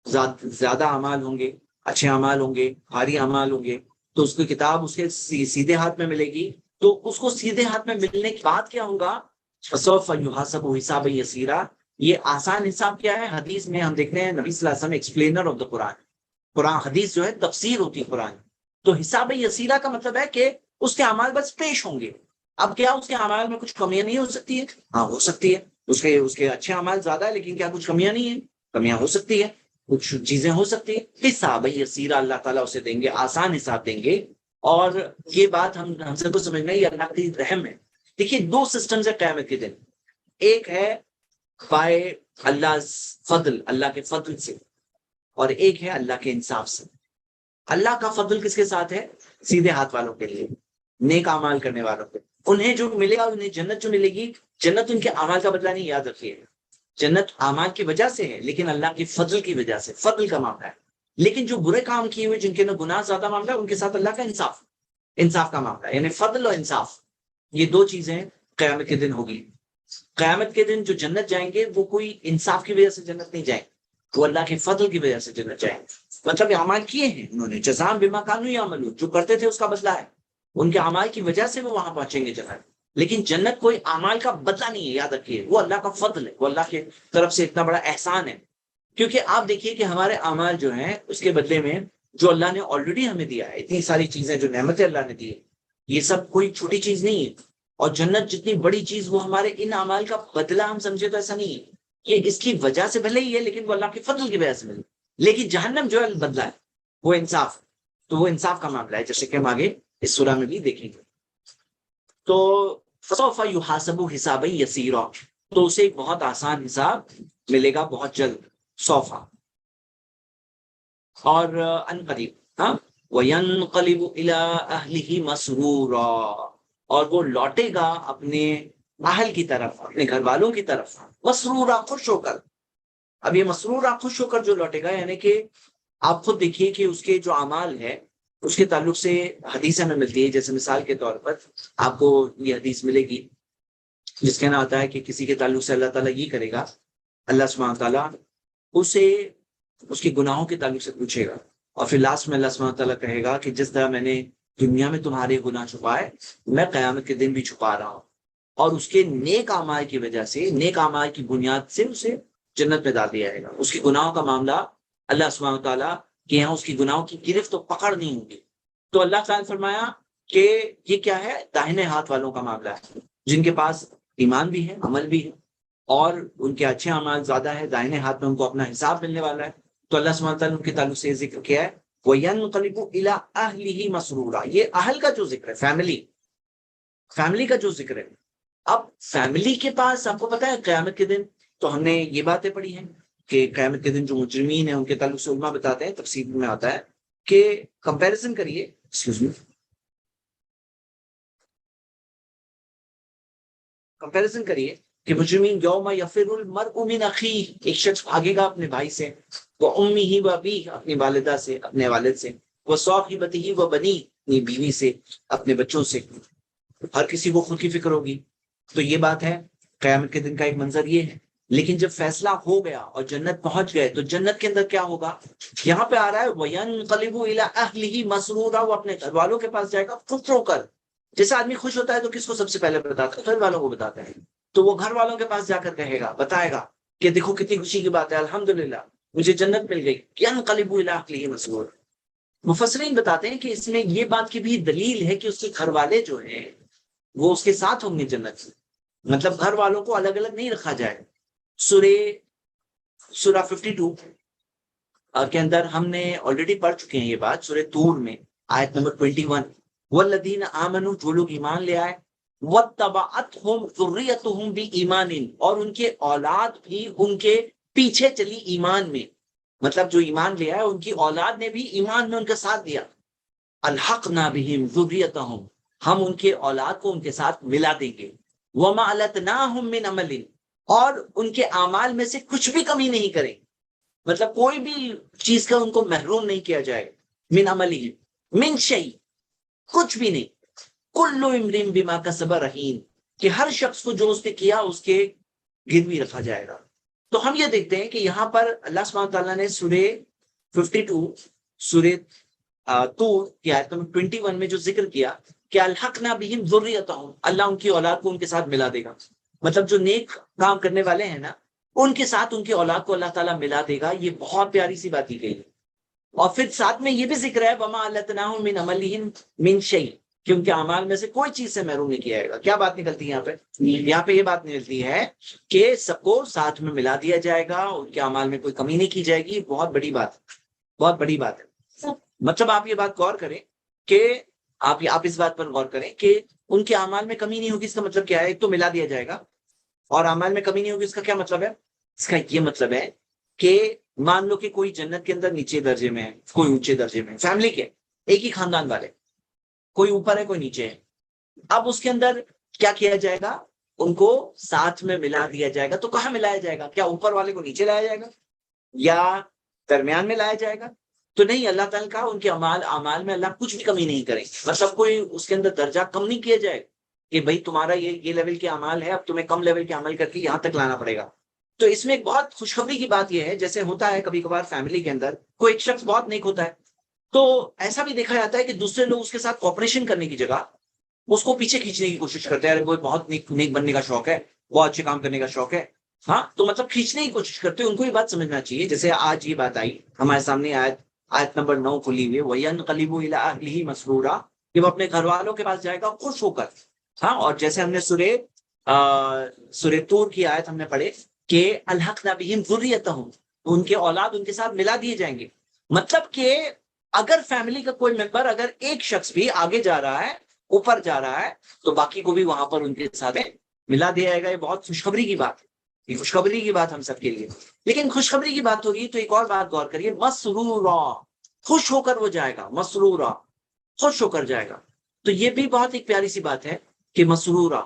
زیادہ اعمال ہوں گے، اچھے اعمال ہوں گے، بھاری اعمال ہوں گے، تو اس کی کتاب اس کے سیدھے ہاتھ میں ملے گی. تو اس کو سیدھے ہاتھ میں ملنے کے بعد کیا ہوگا؟ فسوف یحاسب حسابا یسیرا. یہ آسان حساب کیا ہے؟ حدیث میں ہم دیکھتے ہیں نبی صلی اللہ علیہ وسلم ایکسپلینر آف دا قرآن حدیث جو ہے تفسیر ہوتی ہے قرآن. تو حساب یسیرا کا مطلب ہے کہ اس کے اعمال بس پیش ہوں گے. اب کیا اس کے اعمال میں کچھ کمیاں نہیں ہو سکتی ہے؟ ہاں ہو سکتی ہے. اس کے اچھے اعمال زیادہ ہے، لیکن کیا کچھ کمیاں نہیں ہیں؟ کمیاں ہو سکتی ہے، کچھ چیزیں ہو سکتی ہیں. حساب یسیرا اللہ تعالیٰ اسے دیں گے، آسان حساب دیں گے. اور یہ بات ہم سب کو سمجھنا ہے، یہ اللہ کی رحم ہے. دیکھیے دو سسٹمز ہے قیامت کے دن. ایک ہے بائے اللہ فضل، اللہ کے فضل سے، اور ایک ہے اللہ کے انصاف سے. اللہ کا فضل کس کے ساتھ ہے؟ سیدھے ہاتھ والوں کے لیے، نیک اعمال کرنے والوں کے. انہیں جو ملے گا، انہیں جنت جو ملے گی، جنت ان کے اعمال کا بدلہ نہیں، یاد رکھیے. جنت اعمال کی وجہ سے ہے، لیکن اللہ کی فضل کی وجہ سے، فضل کا معاملہ ہے. لیکن جو برے کام کیے ہوئے، جن کے گناہ زیادہ معاملہ ہے، ان کے ساتھ اللہ کا انصاف کا معاملہ ہے. یعنی فضل اور انصاف، یہ دو چیزیں قیامت کے دن ہوگی. قیامت کے دن جو جنت جائیں گے وہ کوئی انصاف کی وجہ سے جنت نہیں جائیں، وہ اللہ کے فضل کی وجہ سے جنت جائیں. مطلب اعمال کیے ہیں انہوں نے، جزام بما کانوا یعملون، جو کرتے تھے اس کا بدلہ ہے. ان کے اعمال کی وجہ سے وہ وہاں پہنچیں گے جنت. لیکن جنت کوئی اعمال کا بدلہ نہیں ہے، یاد رکھیے. وہ اللہ کا فضل ہے، وہ اللہ کی طرف سے اتنا بڑا احسان ہے. کیونکہ آپ دیکھیے کہ ہمارے اعمال جو ہیں اس کے بدلے میں جو اللہ نے آلریڈی ہمیں دیا ہے، اتنی ساری چیزیں جو نعمتیں اللہ نے دی ہے، یہ سب کوئی چھوٹی چیز نہیں ہے. اور جنت جتنی بڑی چیز، وہ ہمارے ان اعمال کا بدلہ ہم سمجھے تو ایسا نہیں ہے. یہ اس کی وجہ سے بھلے ہی ہے، لیکن وہ اللہ کے فضل کی وجہ سے ملے. لیکن جہنم جو ہے بدلہ ہے، وہ انصاف. تو وہ انصاف کا معاملہ ہے، جیسے کہ ہم آگے اس سورہ میں بھی دیکھیں گے. تو فسوف یحاسب حسابا یسیرا، تو اسے ایک بہت آسان حساب ملے گا بہت جلد، سوفا. اور ان قریب، ہاں، وَيَنْقَلِبُ إِلَىٰ أَهْلِهِ مَسْرُورًا، اور وہ لوٹے گا اپنے اہل کی طرف، اپنے گھر والوں کی طرف، مسرورا، خوش ہو کر. اب یہ مسرورا، خوش ہو کر جو لوٹے گا، یعنی کہ آپ خود دیکھیے کہ اس کے جو اعمال ہے اس کے تعلق سے حدیث ہمیں ملتی ہے. جیسے مثال کے طور پر آپ کو یہ حدیث ملے گی جس کے نا آتا ہے کہ کسی کے تعلق سے اللہ تعالیٰ یہ کرے گا، اللہ سبحانہ تعالیٰ اسے اس کے گناہوں کے تعلق سے پوچھے گا، اور پھر لاسٹ میں اللہ سبحانہ تعالیٰ کہے گا کہ جس طرح میں نے دنیا میں تمہارے گناہ چھپائے، میں قیامت کے دن بھی چھپا رہا ہوں. اور اس کے نیک اعمال کی وجہ سے، نیک اعمال کی بنیاد سے اسے جنت میں ڈال دیا جائے گا. اس کے گناہوں کا معاملہ اللہ سبحانہ تعالیٰ کے یہاں اس کی گناہوں کی گرفت و پکڑ نہیں ہوگی. تو اللہ تعالیٰ نے فرمایا کہ یہ کیا ہے؟ داہنے ہاتھ والوں کا معاملہ ہے، جن کے پاس ایمان بھی ہے، عمل بھی ہے، اور ان کے اچھے اعمال زیادہ ہے. داہنے ہاتھ میں ان کو اپنا حساب ملنے والا ہے. تو اللہ سبحانہ تعالیٰ نے ان کے تعلق سے یہ ذکر کیا ہے، وَيَنْقَلِبُ إِلَىٰ أَهْلِهِ مَسْرُورًا. یہ اہل کا جو ذکر ہے، فیملی کا جو ذکر ہے. اب فیملی کے پاس آپ کو پتا ہے قیامت کے دن، تو ہم نے یہ باتیں پڑھی ہیں کہ قیامت کے دن جو مجرمین ہیں ان کے تعلق سے علماء بتاتے ہیں، تفسیر میں آتا ہے کہ کمپیریزن کریے، ایکسکیوز می، کمپیریزن کریے کہ مجرمین یوم یفر المرء من اخیہ، ایک شخص بھاگے گا اپنے بھائی سے، وہ امیہ و ابیہ، اپنی والدہ سے، اپنے والد سے، وہ صاحبتہ و بنی، اپنی بیوی سے، اپنے بچوں سے. ہر کسی کو خود کی فکر ہوگی. تو یہ بات ہے قیامت کے دن کا ایک منظر یہ ہے. لیکن جب فیصلہ ہو گیا اور جنت پہنچ گئے تو جنت کے اندر کیا ہوگا؟ یہاں پہ آ رہا ہے وَيَنْقَلِبُ إِلَىٰ أَهْلِهِ مَسْرُورًا، وہ اپنے گھر والوں کے پاس جائے گا خوش ہو کر. جیسے آدمی خوش ہوتا ہے تو کس کو سب سے پہلے بتاتا ہے؟ گھر والوں کو بتاتا ہے. تو وہ گھر والوں کے پاس جا کر کہے گا، بتائے گا کہ دیکھو کتنی خوشی کی بات ہے، الحمدللہ مجھے جنت مل گئی. يَنْقَلِبُ إِلَىٰ أَهْلِهِ مَسْرُورًا. مفسرین بتاتے ہیں کہ اس میں یہ بات کی بھی دلیل ہے کہ اس کے گھر والے جو ہیں وہ اس کے ساتھ ہوں گے جنت سے. مطلب گھر والوں کو الگ الگ نہیں رکھا جائے. سورہ 52 کے اندر ہم نے آلریڈی پڑھ چکے ہیں یہ بات، سورہ طور میں آیت نمبر 21، والذین آمنوا، جو لوگ ایمان لے آئے، واتبعتہم ذریتہم بایمان، اور ان کے اولاد بھی ان کے پیچھے چلی ایمان میں. مطلب جو ایمان لے آئے ان کی اولاد نے بھی ایمان میں ان کا ساتھ دیا. الحقنا بہم ذریتہم، ہم ان کے اولاد کو ان کے ساتھ ملا دیں گے. وما التناہم من عمل، اور ان کے اعمال میں سے کچھ بھی کمی نہیں کریں. مطلب کوئی بھی چیز کا ان کو محروم نہیں کیا جائے. من عملہم من شیء، کچھ بھی نہیں. کل امرئ بما کسب رہین، کہ ہر شخص کو جو اس نے کیا اس کے گروی رکھا جائے گا. تو ہم یہ دیکھتے ہیں کہ یہاں پر اللہ سبحانہ تعالیٰ نے سورہ 52 سورہ طور کی آیت نمبر 21 میں جو ذکر کیا کہ الحقنا بہم ذریتہم، اللہ ان کی اولاد کو ان کے ساتھ ملا دے گا. مطلب جو نیک کام کرنے والے ہیں نا ان کے ساتھ ان کی اولاد کو اللہ تعالیٰ ملا دے گا. یہ بہت پیاری سی بات کی گئی ہے. اور پھر ساتھ میں یہ بھی ذکر ہے وما التناہم من عملہم من شیء، کہ ان کے اعمال میں سے کوئی چیز سے محروم نہیں کیا جائے گا. کیا بات نکلتی ہے یہاں پہ؟ یہاں پہ یہ بات نکلتی ہے کہ سب کو ساتھ میں ملا دیا جائے گا، ان کے اعمال میں کوئی کمی نہیں کی جائے گی. بہت بڑی بات، بہت بڑی بات ہے. مطلب آپ یہ بات غور کریں کہ آپ اس بات پر غور کریں کہ ان کے اعمال میں کمی نہیں ہوگی. اس کا مطلب کیا ہے؟ ایک تو ملا دیا جائے گا، اور اعمال میں کمی نہیں ہوگی. اس کا کیا مطلب ہے؟ اس کا یہ مطلب ہے کہ مان لو کہ کوئی جنت کے اندر نیچے درجے میں ہے، کوئی اونچے درجے میں، فیملی کے ایک ہی خاندان والے، کوئی اوپر ہے کوئی نیچے ہے. اب اس کے اندر کیا کیا جائے گا؟ ان کو ساتھ میں ملا دیا جائے گا. تو کہاں ملایا جائے گا؟ کیا اوپر والے کو نیچے لایا جائے گا یا درمیان میں لایا جائے گا؟ تو نہیں، اللہ تعالیٰ کا ان کے اعمال میں اللہ کچھ بھی کمی نہیں کرے. مطلب کوئی اس کے اندر درجہ کم نہیں کیا جائے کہ بھائی تمہارا یہ لیول کے اعمال ہے، اب تمہیں کم لیول کے عمل کر کے یہاں تک لانا پڑے گا. تو اس میں ایک بہت خوشخبری کی بات یہ ہے، جیسے ہوتا ہے کبھی کبھار فیملی کے اندر کوئی ایک شخص بہت نیک ہوتا ہے، تو ایسا بھی دیکھا جاتا ہے کہ دوسرے لوگ اس کے ساتھ کوپریشن کرنے کی جگہ اس کو پیچھے کھینچنے کی کوشش کرتے ہیں. وہ بہت نیک بننے کا شوق ہے، بہت اچھے کام کرنے کا شوق ہے، ہاں، تو مطلب کھینچنے کی کوشش کرتے ہیں. ان کو یہ بات سمجھنا چاہیے. جیسے آج یہ بات آئی ہمارے سامنے، آیت نمبر 9 کھلی ہوئی ہے، وَيَنْقَلِبُ إِلَىٰ أَهْلِهِ مَسْرُورًا، کہ وہ اپنے گھر والوں کے پاس جائے گا خوش ہو کر. ہاں، اور جیسے ہم نے سورہ طور کی آیت ہم نے پڑھے کہ الحقنا بہم ذریتہم، ان کے اولاد ان کے ساتھ ملا دیے جائیں گے. مطلب کہ اگر فیملی کا کوئی ممبر، اگر ایک شخص بھی آگے جا رہا ہے، اوپر جا رہا ہے، تو باقی کو بھی وہاں پر ان کے ساتھ ملا دیا جائے گا. یہ بہت خوشخبری کی بات ہے، یہ خوشخبری کی بات ہم سب کے لیے. لیکن خوشخبری کی بات ہوگی تو ایک اور بات غور کریے، مسرورا، خوش ہو کر وہ جائے گا. مسرورا، خوش ہو کر جائے گا. تو یہ بھی بہت ایک پیاری سی بات ہے کہ مسرورا،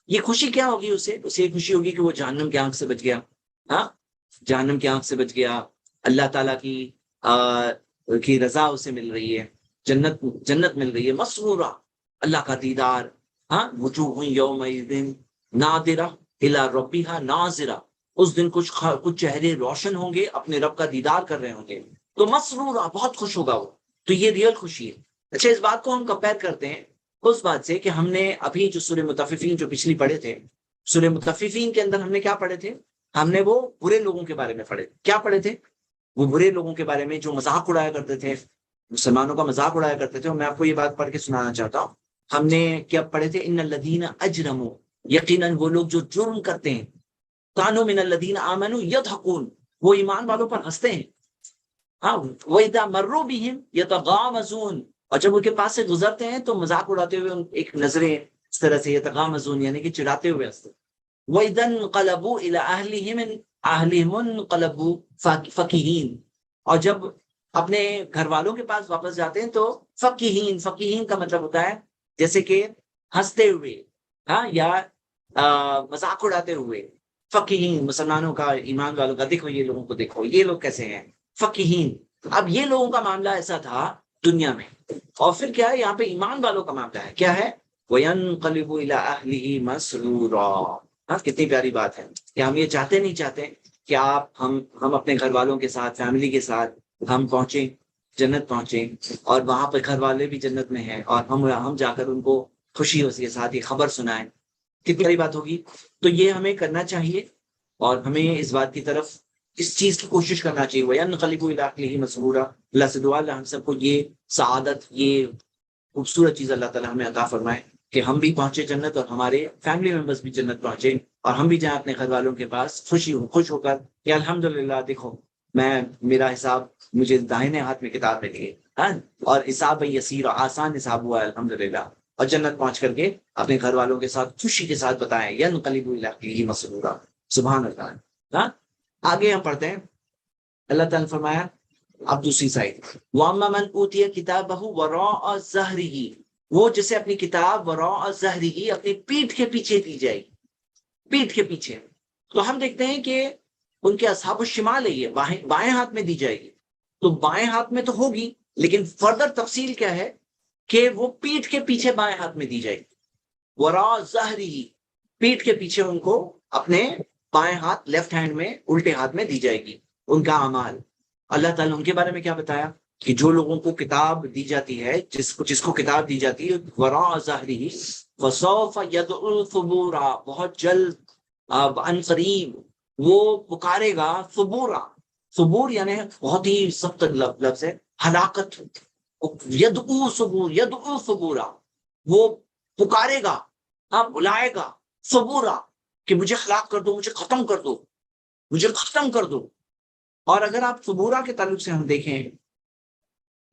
یہ خوشی کیا ہوگی؟ اسے یہ خوشی ہوگی کہ وہ جہنم کی آنکھ سے بچ گیا. ہاں، جہنم کی آنکھ سے بچ گیا. اللہ تعالیٰ کی رضا اسے مل رہی ہے. جنت مل رہی ہے، مسرورا، اللہ کا دیدار، ہاں، وجوہ یومئذ ناظرہ الی ربہا ناظرہ، اس دن کچھ چہرے روشن ہوں گے، اپنے رب کا دیدار کر رہے ہوں گے، تو مسرورا، بہت خوش ہوگا وہ، تو یہ ریئل خوشی ہے۔ اچھا، اس بات کو ہم کمپیئر کرتے ہیں اس بات سے کہ ہم نے ابھی جو سورہ مطففین جو پچھلی پڑھے تھے، سورہ مطففین کے اندر ہم نے کیا پڑھے تھے؟ ہم نے وہ برے لوگوں کے بارے میں پڑھے، کیا پڑھے تھے؟ وہ برے لوگوں کے بارے میں جو مذاق اڑایا کرتے تھے، مسلمانوں کا مذاق اڑایا کرتے تھے، اور میں آپ کو یہ بات پڑھ کے سنانا چاہتا ہوں۔ ہم نے کیا پڑھے تھے؟ ان الذین اجرموا، یقیناً وہ لوگ جو جرم کرتے ہیں، کانوا من الذین آمنوا یضحکون، وہ ایمان والوں پر ہنستے ہیں، ہاں، وَإِذَا مَرُّوا بِهِمْ يَتَغَامَزُونَ، اور جب ان کے پاس سے گزرتے ہیں تو مذاق اڑاتے ہوئے ایک نظریں اس طرح سے، یتغامزون یعنی کہ چڑھاتے ہوئے ہنستے۔ وَإِذَا انقلبوا إِلَىٰ أَهْلِهِمْ انقلبوا فَكِهِينَ، اور جب اپنے گھر والوں کے پاس واپس جاتے ہیں تو فقیہین کا مطلب ہوتا ہے جیسے کہ ہنستے ہوئے، ہاں، یا مذاق اڑاتے ہوئے۔ فقیہین، مسلمانوں کا، ایمان والوں کا، دیکھو یہ لوگوں کو، دیکھو یہ لوگ کیسے ہیں، فقیہین۔ اب یہ لوگوں کا معاملہ ایسا تھا دنیا میں، اور پھر کیا ہے یہاں پہ ایمان والوں کا معاملہ ہے، کیا ہے؟ وَيَنْقَلِبُ إِلَىٰ أَهْلِهِ مَسْرُورًا، ہاں، کتنی پیاری بات ہے کہ ہم یہ چاہتے نہیں چاہتے کہ ہم اپنے گھر والوں کے ساتھ، فیملی کے ساتھ ہم پہنچیں، جنت پہنچیں، اور وہاں پہ گھر والے بھی جنت میں ہیں، اور ہم جا کر ان کو خوشی کے ساتھ یہ خبر سنائیں، کتنی بڑی بات ہوگی۔ تو یہ ہمیں کرنا چاہیے، اور ہمیں اس بات کی طرف، اس چیز کی کوشش کرنا چاہیے۔ وَيَنْقَلِبُ إِلَىٰ أَهْلِهِ مَسْرُورًا، اللہ سے دعا، اللہ ہم سب کو یہ سعادت، یہ خوبصورت چیز اللہ تعالیٰ ہمیں عطا فرمائے کہ ہم بھی پہنچے جنت، اور ہمارے فیملی ممبرس بھی جنت پہنچے، اور ہم بھی جائیں اپنے گھر والوں کے پاس خوش ہو کر کہ الحمدللہ، دیکھو میرا حساب، مجھے داہنے ہاتھ میں کتاب ملی ہے، ہاں، اور حساب یسیر، آسان حساب ہوا ہے الحمدللہ، اور جنت پہنچ کر کے اپنے گھر والوں کے ساتھ خوشی کے ساتھ بتائیں ينقلب الى اهله مسرورا، سبحان اللہ۔ ہاں، آگے ہم پڑھتے ہیں، اللہ تعالیٰ نے فرمایا اب دوسری سائڈ، واما من اوتی کتابہ وراء ظہرہ، وہ جسے اپنی کتاب وراء ظہرہ، اپنی پیٹھ کے پیچھے دی جائے گی، پیٹھ کے پیچھے۔ تو ہم دیکھتے ہیں کہ ان کے اصحاب الشمال ہے، یہ بائیں ہاتھ میں دی جائے گی، تو بائیں ہاتھ میں تو ہوگی، لیکن فردر تفصیل کیا ہے کہ وہ پیٹھ کے پیچھے بائیں ہاتھ میں دی جائے گی، وراء ظہرہ، پیٹھ کے پیچھے ان کو اپنے بائیں ہاتھ، لیفٹ ہینڈ میں، الٹے ہاتھ میں دی جائے گی ان کا اعمال۔ اللہ تعالیٰ نے ان کے بارے میں کیا بتایا کہ جو لوگوں کو کتاب دی جاتی ہے، جس کو کتاب دی جاتی ہے وراء ظہرہ، فسوف یدعو ثبورا، بہت جلد، ان قریب وہ پکارے گا، ثبورا، ثبور یعنی بہت ہی سخت لفظ ہے، ہلاکت، یدعو ثبور، یدعو ثبورا، وہ پکارے گا، ہاں، بلائے گا، ثبورا، کہ مجھے ہلاک کر دو، مجھے ختم کر دو، مجھے ختم کر دو۔ اور اگر آپ ثبورا کے تعلق سے ہم دیکھیں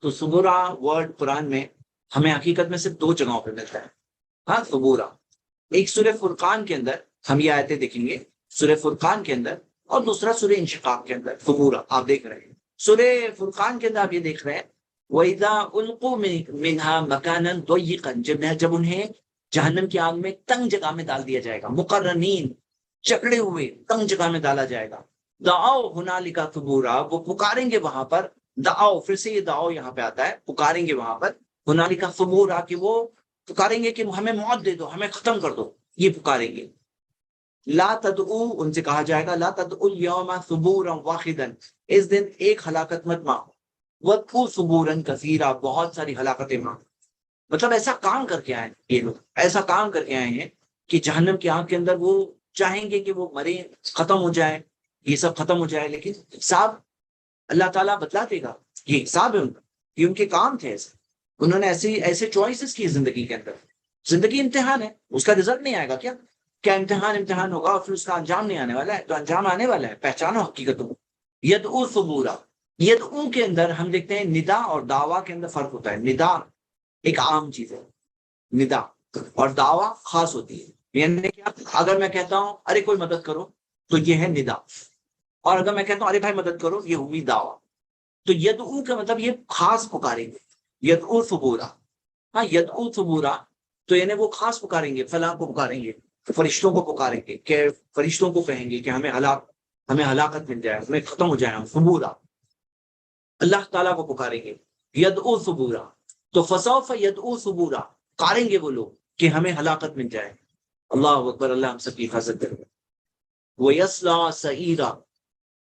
تو ثبورا ورڈ قرآن میں ہمیں حقیقت میں صرف دو جگہوں پہ ملتا ہے، ہاں، ثبورا، ایک سورہ فرقان کے اندر ہم یہ آیتیں دیکھیں گے، سورہ فرقان کے اندر، اور دوسرا سورہ انشقاق کے اندر ثبورا آپ دیکھ رہے ہیں۔ سورہ فرقان کے اندر آپ یہ دیکھ رہے ہیں وَإِذَا أُلْقُوا مِنْهَا مَكَانًا ضَيِّقًا، جب انہیں جہنم کی آگ میں تنگ جگہ میں ڈال دیا جائے گا، مقرنین، جکڑے ہوئے تنگ جگہ میں ڈالا جائے گا، دعاؤ ہنالک ثبورا، وہ پکاریں گے وہاں پر، دعاؤ، پھر سے یہ دعاؤ یہاں پہ آتا ہے، پکاریں گے وہاں پر، ہنالک ثبورا، کہ وہ پکاریں گے کہ ہمیں موت دے دو، ہمیں ختم کر دو، یہ پکاریں گے۔ لا تدعو، ان سے کہا جائے گا لا تدعو اليوم ثبورا واحدا، اس دن ایک ہلاکت مت مانگو، وَادْعُوا ثُبُورًا كَثِيرًا، بہت ساری ہلاکتیں مانگو۔ مطلب ایسا کام کر کے آئے یہ لوگ، ایسا کام کر کے آئے ہیں کہ جہنم کی آگ کے اندر وہ چاہیں گے کہ وہ مرے، ختم ہو جائے، یہ سب ختم ہو جائے، لیکن حساب اللہ تعالیٰ بتلا دے گا، یہ حساب ہے ان کا، یہ ان کے کام تھے ایسے، انہوں نے ایسے چوائسز کی زندگی کے اندر۔ زندگی امتحان ہے، اس کا رزلٹ نہیں آئے گا کیا امتحان ہوگا اور پھر اس کا انجام نہیں آنے والا ہے؟ تو انجام آنے والا ہے، پہچانو حقیقتوں کو۔ یدعو ثبورا، یدعو کے اندر ہم دیکھتے ہیں ندا اور دعویٰ کے اندر فرق ہوتا ہے۔ ندا ایک عام چیز ہے، ندا، اور دعویٰ خاص ہوتی ہے، یعنی کہ اگر میں کہتا ہوں ارے کوئی مدد کرو تو یہ ہے ندا، اور اگر میں کہتا ہوں ارے بھائی مدد کرو، یہ ہوئی دعویٰ۔ تو یدعو کا مطلب یہ خاص پکاریں گے، یدعو ثبورا، ہاں، یدعو ثبورا، تو یعنی وہ خاص پکاریں گے، فلاں کو پکاریں گے، فرشتوں کو پکاریں گے، کہ فرشتوں کو کہیں گے کہ ہمیں ہلاکت مل جائے، ہمیں ختم ہو جائے ہم، ثبورا، اللہ تعالیٰ کو پکاریں گے، یدعو ثبورا۔ تو فسوف یدعو ثبورا، کاریں گے وہ لوگ کہ ہمیں ہلاکت مل جائے. اللہ اکبر، اللہ ہم سب کی حفاظت کرے. وَيَصْلَىٰ سَعِيرًا،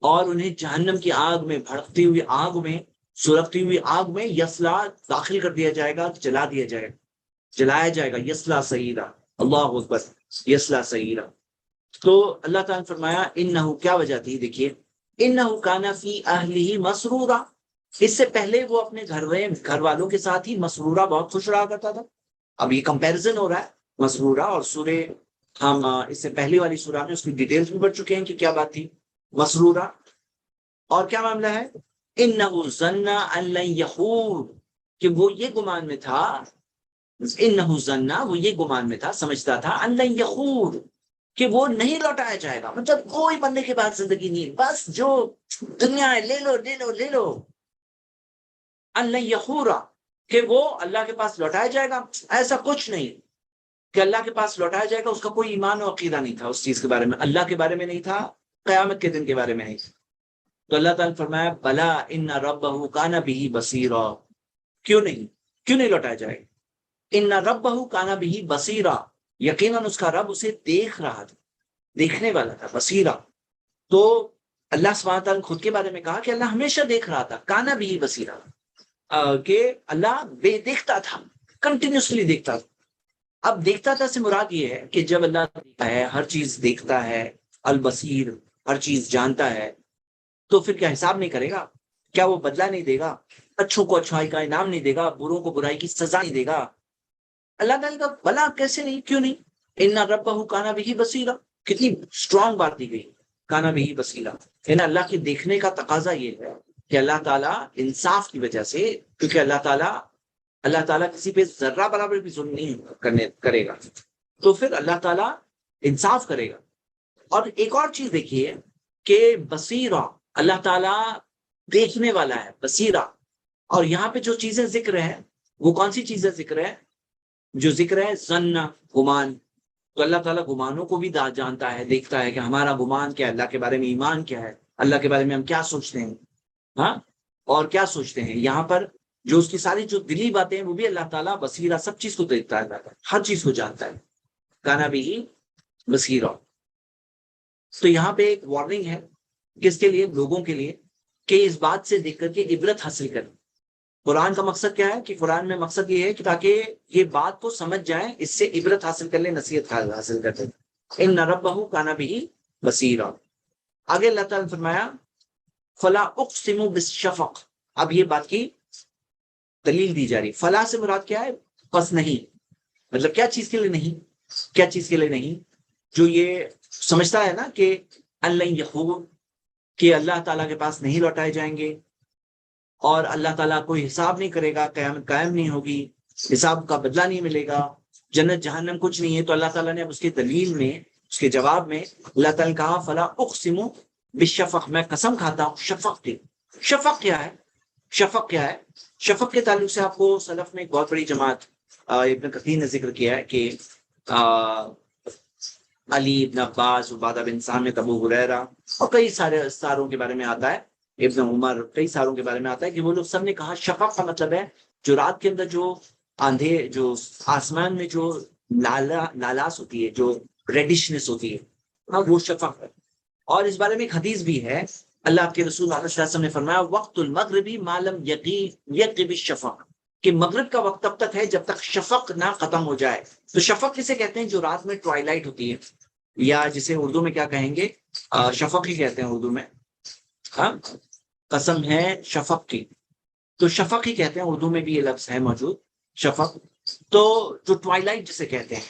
اور انہیں جہنم کی آگ میں، بھڑکتی ہوئی آگ میں، سلگتی ہوئی آگ میں، یسلا داخل کر دیا جائے گا، جلا دیا جائے گا، جلایا جائے گا. یسلا سعیرا، اللہ اکبر، یسلا سعیرا. تو اللہ تعالیٰ نے فرمایا انہو، کیا وجہ تھی دیکھیے، انہو کان فی اہلہ مسرورا، اس سے پہلے وہ اپنے گھر والوں کے ساتھ ہی مسرورا، بہت خوش رہا کرتا تھا. اب یہ کمپیرزن ہو رہا ہے مسرورا اور سورہ، ہم اس سے پہلی والی سورہ میں اس کی ڈیٹیلز بھی پڑھ چکے ہیں کہ کیا بات تھی مسرورا. اور کیا معاملہ ہے، انہو ظن ان لن یحور، کہ وہ یہ گمان میں تھا، انہو ظن، وہ یہ گمان میں تھا، سمجھتا تھا، ان لن یحور، کہ وہ نہیں لوٹایا جائے گا. مطلب کوئی بندے کے بعد زندگی نہیں، بس جو دنیا ہے لے لو لے لو لے لو. ان لن یحورا، کہ وہ اللہ کے پاس لوٹایا جائے گا، ایسا کچھ نہیں کہ اللہ کے پاس لوٹایا جائے گا. اس کا کوئی ایمان و عقیدہ نہیں تھا اس چیز کے بارے میں، اللہ کے بارے میں نہیں تھا، قیامت کے دن کے بارے میں نہیں تھا. تو اللہ تعالیٰ نے فرمایا بلا ان ربہ کان بہ بصیرا، کیوں نہیں، کیوں نہیں لوٹایا جائے گا. ان ربہ کان بہ بصیرا، یقیناً اس کا رب اسے دیکھ رہا تھا، دیکھنے والا تھا، بصیرا. تو اللہ سبحانہ تعالیٰ نے خود کے بارے میں کہا کہ اللہ ہمیشہ دیکھ رہا تھا، کانا بہ بصیرا، کہ اللہ بے دیکھتا تھا، کنٹینیوسلی دیکھتا تھا. اب دیکھتا تھا سے مراد یہ ہے کہ جب اللہ دیکھتا ہے، ہر چیز دیکھتا ہے، البصیر، ہر چیز جانتا ہے، تو پھر کیا حساب نہیں کرے گا؟ کیا وہ بدلہ نہیں دے گا؟ اچھوں کو اچھائی کا انعام نہیں دے گا؟ بروں کو برائی کی سزا نہیں دے گا؟ اللہ تعالیٰ کا بلا، کیسے نہیں، کیوں نہیں. ان ربہ کانا بہ بصیرا، کتنی اسٹرانگ بات دی گئی، کانا بہ بصیرا. اللہ کے دیکھنے کا تقاضا یہ ہے کہ اللہ تعالیٰ انصاف کی وجہ سے، کیونکہ اللہ تعالیٰ کسی پہ ذرہ برابر بھی ظلم نہیں کرے گا، تو پھر اللہ تعالیٰ انصاف کرے گا. اور ایک اور چیز دیکھیے کہ بصیرہ، اللہ تعالیٰ دیکھنے والا ہے، بصیرہ. اور یہاں پہ جو چیزیں ذکر ہے وہ کون سی چیزیں ذکر ہے؟ جو ذکر ہے ظن، گمان. تو اللہ تعالیٰ گمانوں کو بھی جانتا ہے، دیکھتا ہے کہ ہمارا گمان کیا ہے، اللہ کے بارے میں ایمان کیا ہے، اللہ کے بارے میں ہم کیا سوچتے ہیں، ہاں، اور کیا سوچتے ہیں. یہاں پر جو اس کی ساری جو دلی باتیں ہیں وہ بھی اللہ تعالیٰ بصیرہ، سب چیز کو دیکھتا ہے، ہر چیز کو جانتا ہے، کانا بھی بصیرہ. تو یہاں پہ ایک وارننگ ہے کس کے لیے؟ لوگوں کے لیے، کہ اس بات سے دیکھ کر کے عبرت حاصل کریں. قرآن کا مقصد کیا ہے کہ قرآن میں مقصد یہ ہے کہ تاکہ یہ بات کو سمجھ جائیں، اس سے عبرت حاصل کر لیں، نصیحت حاصل کرتے ہیں. ان ربہ کان بہ بصیرا. آگے اللہ تعالیٰ نے فرمایا فلا اقسم بالشفق. اب یہ بات کی دلیل دی جا رہی. فلا سے مراد کیا ہے؟ پس نہیں، مطلب کیا چیز کے لیے نہیں، کیا چیز کے لیے نہیں؟ جو یہ سمجھتا ہے نا کہ اللہ یحور، کہ اللہ تعالیٰ کے پاس نہیں لوٹائے جائیں گے، اور اللہ تعالیٰ کوئی حساب نہیں کرے گا، قیامت قائم نہیں ہوگی، حساب کا بدلہ نہیں ملے گا، جنت جہنم کچھ نہیں ہے. تو اللہ تعالیٰ نے اب اس کی دلیل میں، اس کے جواب میں اللہ تعالیٰ نے کہا فلا اقسم بالشفق، میں قسم کھاتا ہوں شفق کی. شفق کیا ہے؟ شفق کیا ہے؟ شفق کے تعلق سے آپ کو سلف میں ایک بہت بڑی جماعت ابن کثیر نے ذکر کیا ہے کہ علی ابن عباس، عبادہ بن سامت، ابو ہریرہ، اور کئی سارے ساروں کے بارے میں آتا ہے، ابن عمر، کئی ساروں کے بارے میں آتا ہے کہ وہ لوگ سب نے کہا شفق کا مطلب ہے جو رات کے اندر جو آندھے، جو آسمان میں جو لالاس ہوتی ہے، جو ریڈشنس ہوتی ہے، ہاں وہ شفق ہے. اور اس بارے میں ایک حدیث بھی ہے، اللہ کے رسول صلی اللہ علیہ وسلم نے فرمایا وقت المغربی ما لم یغب الشفق، کہ مغرب کا وقت تب تک ہے جب تک شفق نہ ختم ہو جائے. تو شفق کسے کہتے ہیں؟ جو رات میں ٹوائلائٹ ہوتی ہے، یا جسے اردو میں کیا کہیں گے، شفق ہی کہتے ہیں اردو میں، ہاں، قسم ہے شفق کی. تو شفق ہی کہتے ہیں، اردو میں بھی یہ لفظ ہے موجود، شفق. تو جو ٹوائلائٹ جسے کہتے ہیں،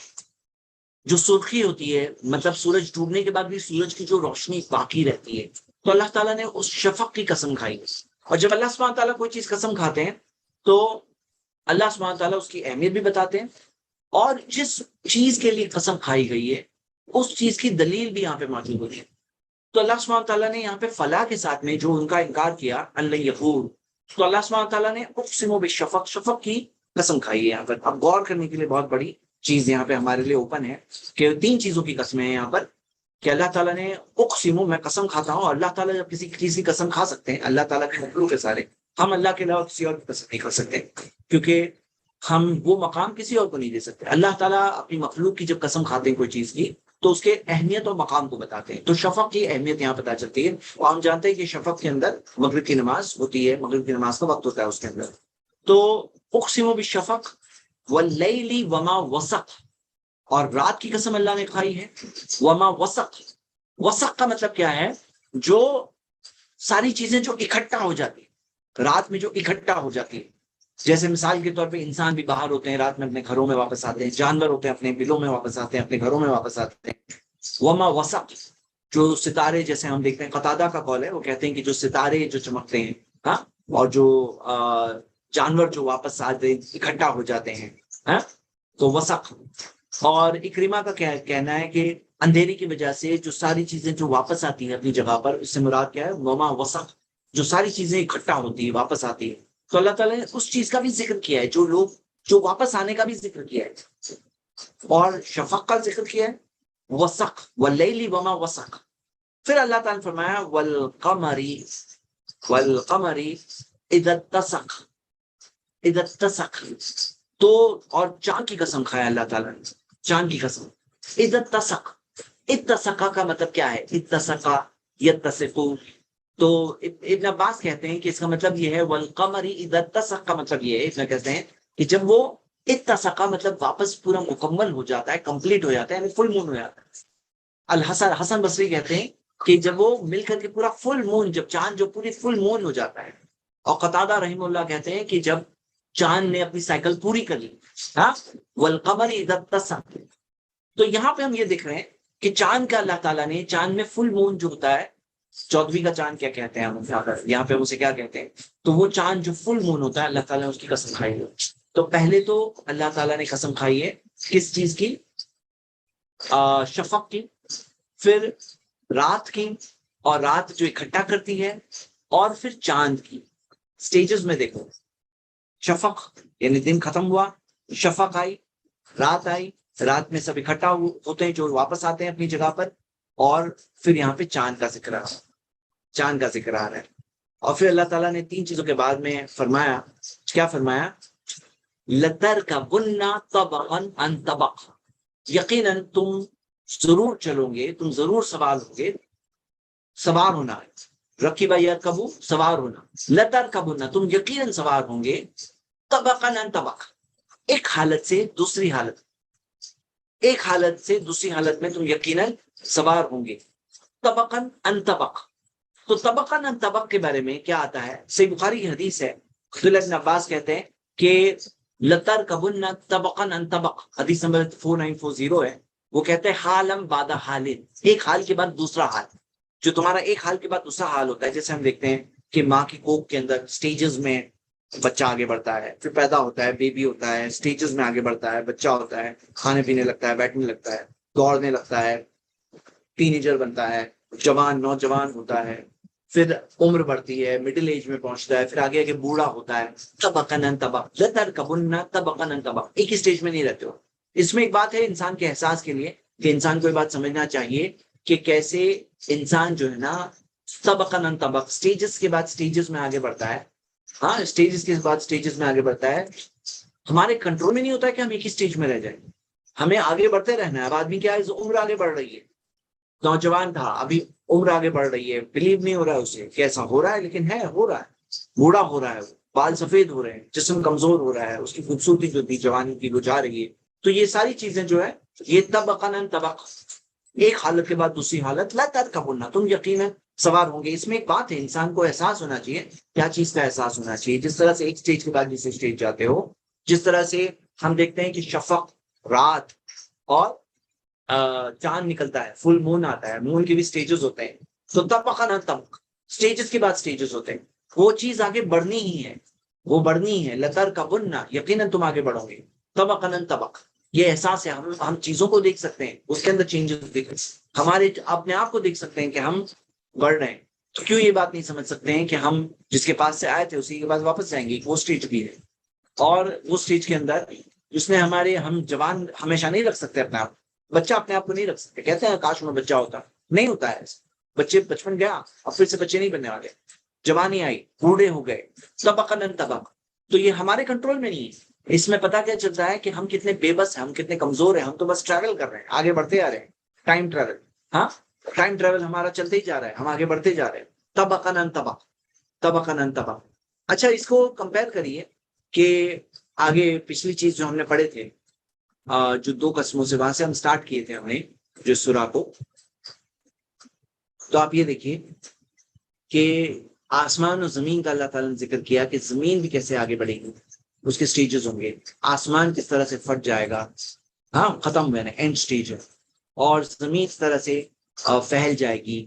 جو سرخی ہوتی ہے، مطلب سورج ڈوبنے کے بعد بھی سورج کی جو روشنی باقی رہتی ہے، تو اللہ تعالیٰ نے اس شفق کی قسم کھائی. اور جب اللہ سبحانہ تعالیٰ کوئی چیز قسم کھاتے ہیں تو اللہ سبحانہ تعالیٰ اس کی اہمیت بھی بتاتے ہیں، اور جس چیز کے لیے قسم کھائی گئی ہے اس چیز کی دلیل بھی یہاں پہ موجود ہوتی ہے. تو اللہ سبحانہ تعالیٰ نے یہاں پہ فلا کے ساتھ میں جو ان کا انکار کیا اللہ یحور، تو اللہ سبحانہ تعالیٰ نے اقسم بالشفق، شفق کی قسم کھائی ہے یہاں پر. اب غور کرنے کے لیے بہت بڑی چیز یہاں پہ ہمارے لیے اوپن ہے کہ تین چیزوں کی قسمیں ہیں یہاں پر، کہ اللہ تعالیٰ نے اقسم، میں قسم کھاتا ہوں. اور اللہ تعالیٰ جب کسی چیز کی قسم کھا سکتے ہیں، اللہ تعالیٰ کے مخلوق کے سارے، ہم اللہ کے علاوہ کسی اور کی قسم نہیں کھا سکتے، کیونکہ ہم وہ مقام کسی اور کو نہیں دے سکتے. اللہ تعالیٰ اپنی مخلوق کی جب قسم کھاتے ہیں کوئی چیز کی تو اس کے اہمیت اور مقام کو بتاتے ہیں. تو شفق کی اہمیت یہاں پتہ چلتی ہے. اور ہم جانتے ہیں کہ شفق کے اندر مغرب کی نماز ہوتی ہے، مغرب کی نماز کا وقت ہوتا ہے اس کے اندر. تو اقسم بالشفق واللیل وما وسق، اور رات کی قسم اللہ نے کھائی ہے. وما وسق، وسق کا مطلب کیا ہے؟ جو ساری چیزیں جو اکٹھا ہو جاتی ہیں رات میں، جو اکٹھا ہو جاتی ہے. جیسے مثال کے طور پہ انسان بھی باہر ہوتے ہیں رات میں، اپنے گھروں میں واپس آتے ہیں. جانور ہوتے ہیں اپنے بلوں میں واپس آتے ہیں، اپنے گھروں میں واپس آتے ہیں. وما وسق، جو ستارے، جیسے ہم دیکھتے ہیں قتادہ کا قول ہے، وہ کہتے ہیں کہ جو ستارے جو چمکتے ہیں، ہاں، اور جو جانور جو واپس آتے ہیں اکٹھا ہو جاتے ہیں، ہاں، تو وسق. اور اکرما کا کہنا ہے کہ اندھیری کی وجہ سے جو ساری چیزیں جو واپس آتی ہیں اپنی جگہ پر، اس سے مراد کیا ہے؟ وما وسق، جو ساری چیزیں اکٹھا ہوتی ہیں، واپس آتی ہیں. تو اللہ تعالیٰ نے اس چیز کا بھی ذکر کیا ہے، جو لوگ جو واپس آنے کا بھی ذکر کیا ہے، اور شفق کا ذکر کیا ہے، وسق واللیل وما وسق. پھر اللہ تعالیٰ نے فرمایا والقمری، والقمری اذا اتسق، اذا اتسق. تو اور چاند کی قسم کھایا اللہ تعالیٰ نے، چاند کی قسم. اذا اتسق، اتسقا کا مطلب کیا ہے؟ اتسقا یتسقو. تو ابن عباس کہتے ہیں کہ اس کا مطلب یہ ہے والقمر اذا اتسق، کا مطلب یہ ہے، ابن کہتے ہیں کہ جب وہ اتسقا مطلب واپس پورا مکمل ہو جاتا ہے، کمپلیٹ ہو جاتا ہے، یعنی فل مون ہو جاتا ہے. الحسن، حسن بصری کہتے ہیں کہ جب وہ مل کر کے پورا فل مون، جب چاند جو پوری فل مون ہو جاتا ہے. اور قتادہ رحمہ اللہ کہتے ہیں کہ جب چاند نے اپنی سائیکل پوری کر لی، ہاں، والقمر اذا اتسق. تو یہاں پہ ہم یہ دیکھ رہے ہیں کہ چاند کا اللہ تعالیٰ نے، چاند میں فل مون جو ہوتا ہے، 14ویں کا چاند کیا کہتے ہیں ہم یہاں پہ اسے کیا کہتے ہیں؟ تو وہ چاند جو فل مون ہوتا ہے اللہ تعالیٰ نے اس کی قسم کھائی ہے. تو پہلے تو اللہ تعالیٰ نے قسم کھائی ہے کس چیز کی؟ شفق کی. پھر رات کی، اور رات جو اکٹھا کرتی ہے. اور پھر چاند کی. سٹیجز میں دیکھو، شفق یعنی دن ختم ہوا، شفق آئی، رات آئی، رات میں سب اکٹھا ہوتے ہیں جو واپس آتے ہیں اپنی جگہ پر. اور پھر یہاں پہ چاند کا ذکر آ رہا ہے، چاند کا ذکر آ رہا ہے. اور پھر اللہ تعالیٰ نے 3 چیزوں کے بعد میں فرمایا، کیا فرمایا؟ لَتَرْكَبُنَّ طَبَقًا عَنْ طَبَقٍ، یقیناً تم ضرور چلو گے، تم ضرور سوار ہوگے. سوار ہونا ہے، رکیبہ یرکبو، سوار ہونا. لَتَرْكَبُنَّ، تم یقیناً سوار ہوں گے. طَبَقًا عَنْ طَبَقٍ، ایک حالت سے دوسری حالت، ایک حالت سے دوسری حالت میں تم یقیناً سوار ہوں گے. طبقاً عن طبق. تو طبقاً عن طبق کے بارے میں کیا آتا ہے؟ صحیح بخاری کی حدیث ہے، عبداللہ بن عباس کہتے ہیں کہ لَتَرْكَبُنَّ طَبَقًا عن طبق، حدیث نمبر 4940 ہے. وہ کہتے ہیں حالم بعد حال، ایک حال کے بعد دوسرا حال. جو تمہارا ایک حال کے بعد دوسرا حال ہوتا ہے، جیسے ہم دیکھتے ہیں کہ ماں کی کوکھ کے اندر سٹیجز میں بچہ آگے بڑھتا ہے، پھر پیدا ہوتا ہے، بیبی ہوتا ہے، سٹیجز میں آگے بڑھتا ہے، بچہ ہوتا ہے، کھانے پینے لگتا ہے، بیٹھنے لگتا ہے، دوڑنے لگتا ہے، ٹین ایجر بنتا ہے، جوان نوجوان ہوتا ہے، پھر عمر بڑھتی ہے، مڈل ایج میں پہنچتا ہے، پھر آگے آگے بوڑھا ہوتا ہے. طبقاً عن طبق، لَتَرْكَبُنَّ طَبَقًا عن طبق، ایک ہی سٹیج میں نہیں رہتے ہو. اس میں ایک بات ہے انسان کے احساس کے لیے، کہ انسان کو یہ بات سمجھنا چاہیے کہ کیسے انسان جو ہے نا طبقاً عن طبق، سٹیجز کے بعد سٹیجز میں آگے بڑھتا ہے. ہاں، سٹیجز کے بعد سٹیجز میں آگے بڑھتا ہے. ہمارے کنٹرول میں نہیں ہوتا ہے کہ ہم ایک ہی سٹیج میں رہ جائیں، ہمیں آگے بڑھتے رہنا ہے. اب آدمی کیا ہے، عمر آگے بڑھ رہی ہے، نوجوان تھا، ابھی عمر آگے بڑھ رہی ہے، بلیو نہیں ہو رہا ہے اسے کیسا ہو رہا ہے، لیکن ہے، ہو رہا ہے، بوڑھا ہو رہا ہے، بال سفید ہو رہے ہیں، جسم کمزور ہو رہا ہے، اس کی خوبصورتی جو تھی جوانی کی وہ جا رہی ہے. تو یہ ساری چیزیں جو ہے یہ طبقاً عن طبق، ایک حالت کے بعد دوسری حالت. لَتَرْكَبُنَّ، تم یقیناً سوار ہوں گے. اس میں ایک بات ہے، انسان کو احساس ہونا چاہیے. کیا چیز کا احساس ہونا چاہیے؟ جس طرح سے ایک سٹیج کے بعد دوسرے سٹیج جاتے ہو، جس طرح سے ہم دیکھتے ہیں کہ شفق، رات، اور چاند نکلتا ہے، فل مون آتا ہے، مون کے بھی سٹیجز ہوتے ہیں. تو طبقاً عن طبق، سٹیجز کے بعد سٹیجز ہوتے ہیں. وہ چیز آگے بڑھنی ہی ہے، وہ بڑھنی ہے. لَتَرْكَبُنَّ، یقیناً تم آگے بڑھو گے. طبقاً عن طبق، یہ احساس ہے. ہم چیزوں کو دیکھ سکتے ہیں، اس کے اندر چینجز دیکھ، ہمارے اپنے آپ کو دیکھ سکتے ہیں کہ ہم بڑھ رہے ہیں. تو کیوں یہ بات نہیں سمجھ سکتے ہیں کہ ہم جس کے پاس سے آئے تھے اسی کے پاس واپس جائیں گے؟ وہ سٹیج بھی ہے. اور وہ سٹیج کے اندر جس میں ہم جوان ہمیشہ نہیں رکھ سکتے اپنے آپ، بچہ اپنے آپ کو نہیں رکھ سکتے. کہتے ہیں کاش میں بچہ ہوتا، نہیں ہوتا ہے. بچے بچپن گیا، اب پھر سے بچے نہیں بننے والے. جوانی آئی، بوڑھے ہو گئے، طبقاً عن طبق. تو یہ ہمارے کنٹرول میں نہیں ہے. اس میں پتا کیا چلتا ہے کہ ہم کتنے بے بس ہیں، ہم کتنے کمزور ہیں. ہم تو بس ٹریول کر رہے ہیں، آگے بڑھتے آ رہے ہیں. Time travel. ہاں، ٹائم ٹریول ہمارا چلتے ہی جا رہا ہے، ہم آگے بڑھتے جا رہے ہیں. طبقاً طبق، طبقاً طبق. اچھا اس کو کمپیئر کریے کہ آگے پچھلی چیز جو ہم نے پڑھے تھے، جو 2 قسموں سے، وہاں سے ہم سٹارٹ کیے تھے ہم نے جو سورہ کو. تو آپ یہ دیکھیے کہ آسمان اور زمین کا اللہ تعالیٰ نے ذکر کیا کہ زمین بھی کیسے آگے بڑھے گی، اس کے سٹیجز ہوں گے. آسمان کس طرح سے پھٹ جائے گا، ہاں ختم ہوئے نا، اینڈ سٹیج ہے. اور زمین اس طرح سے پھیل جائے گی،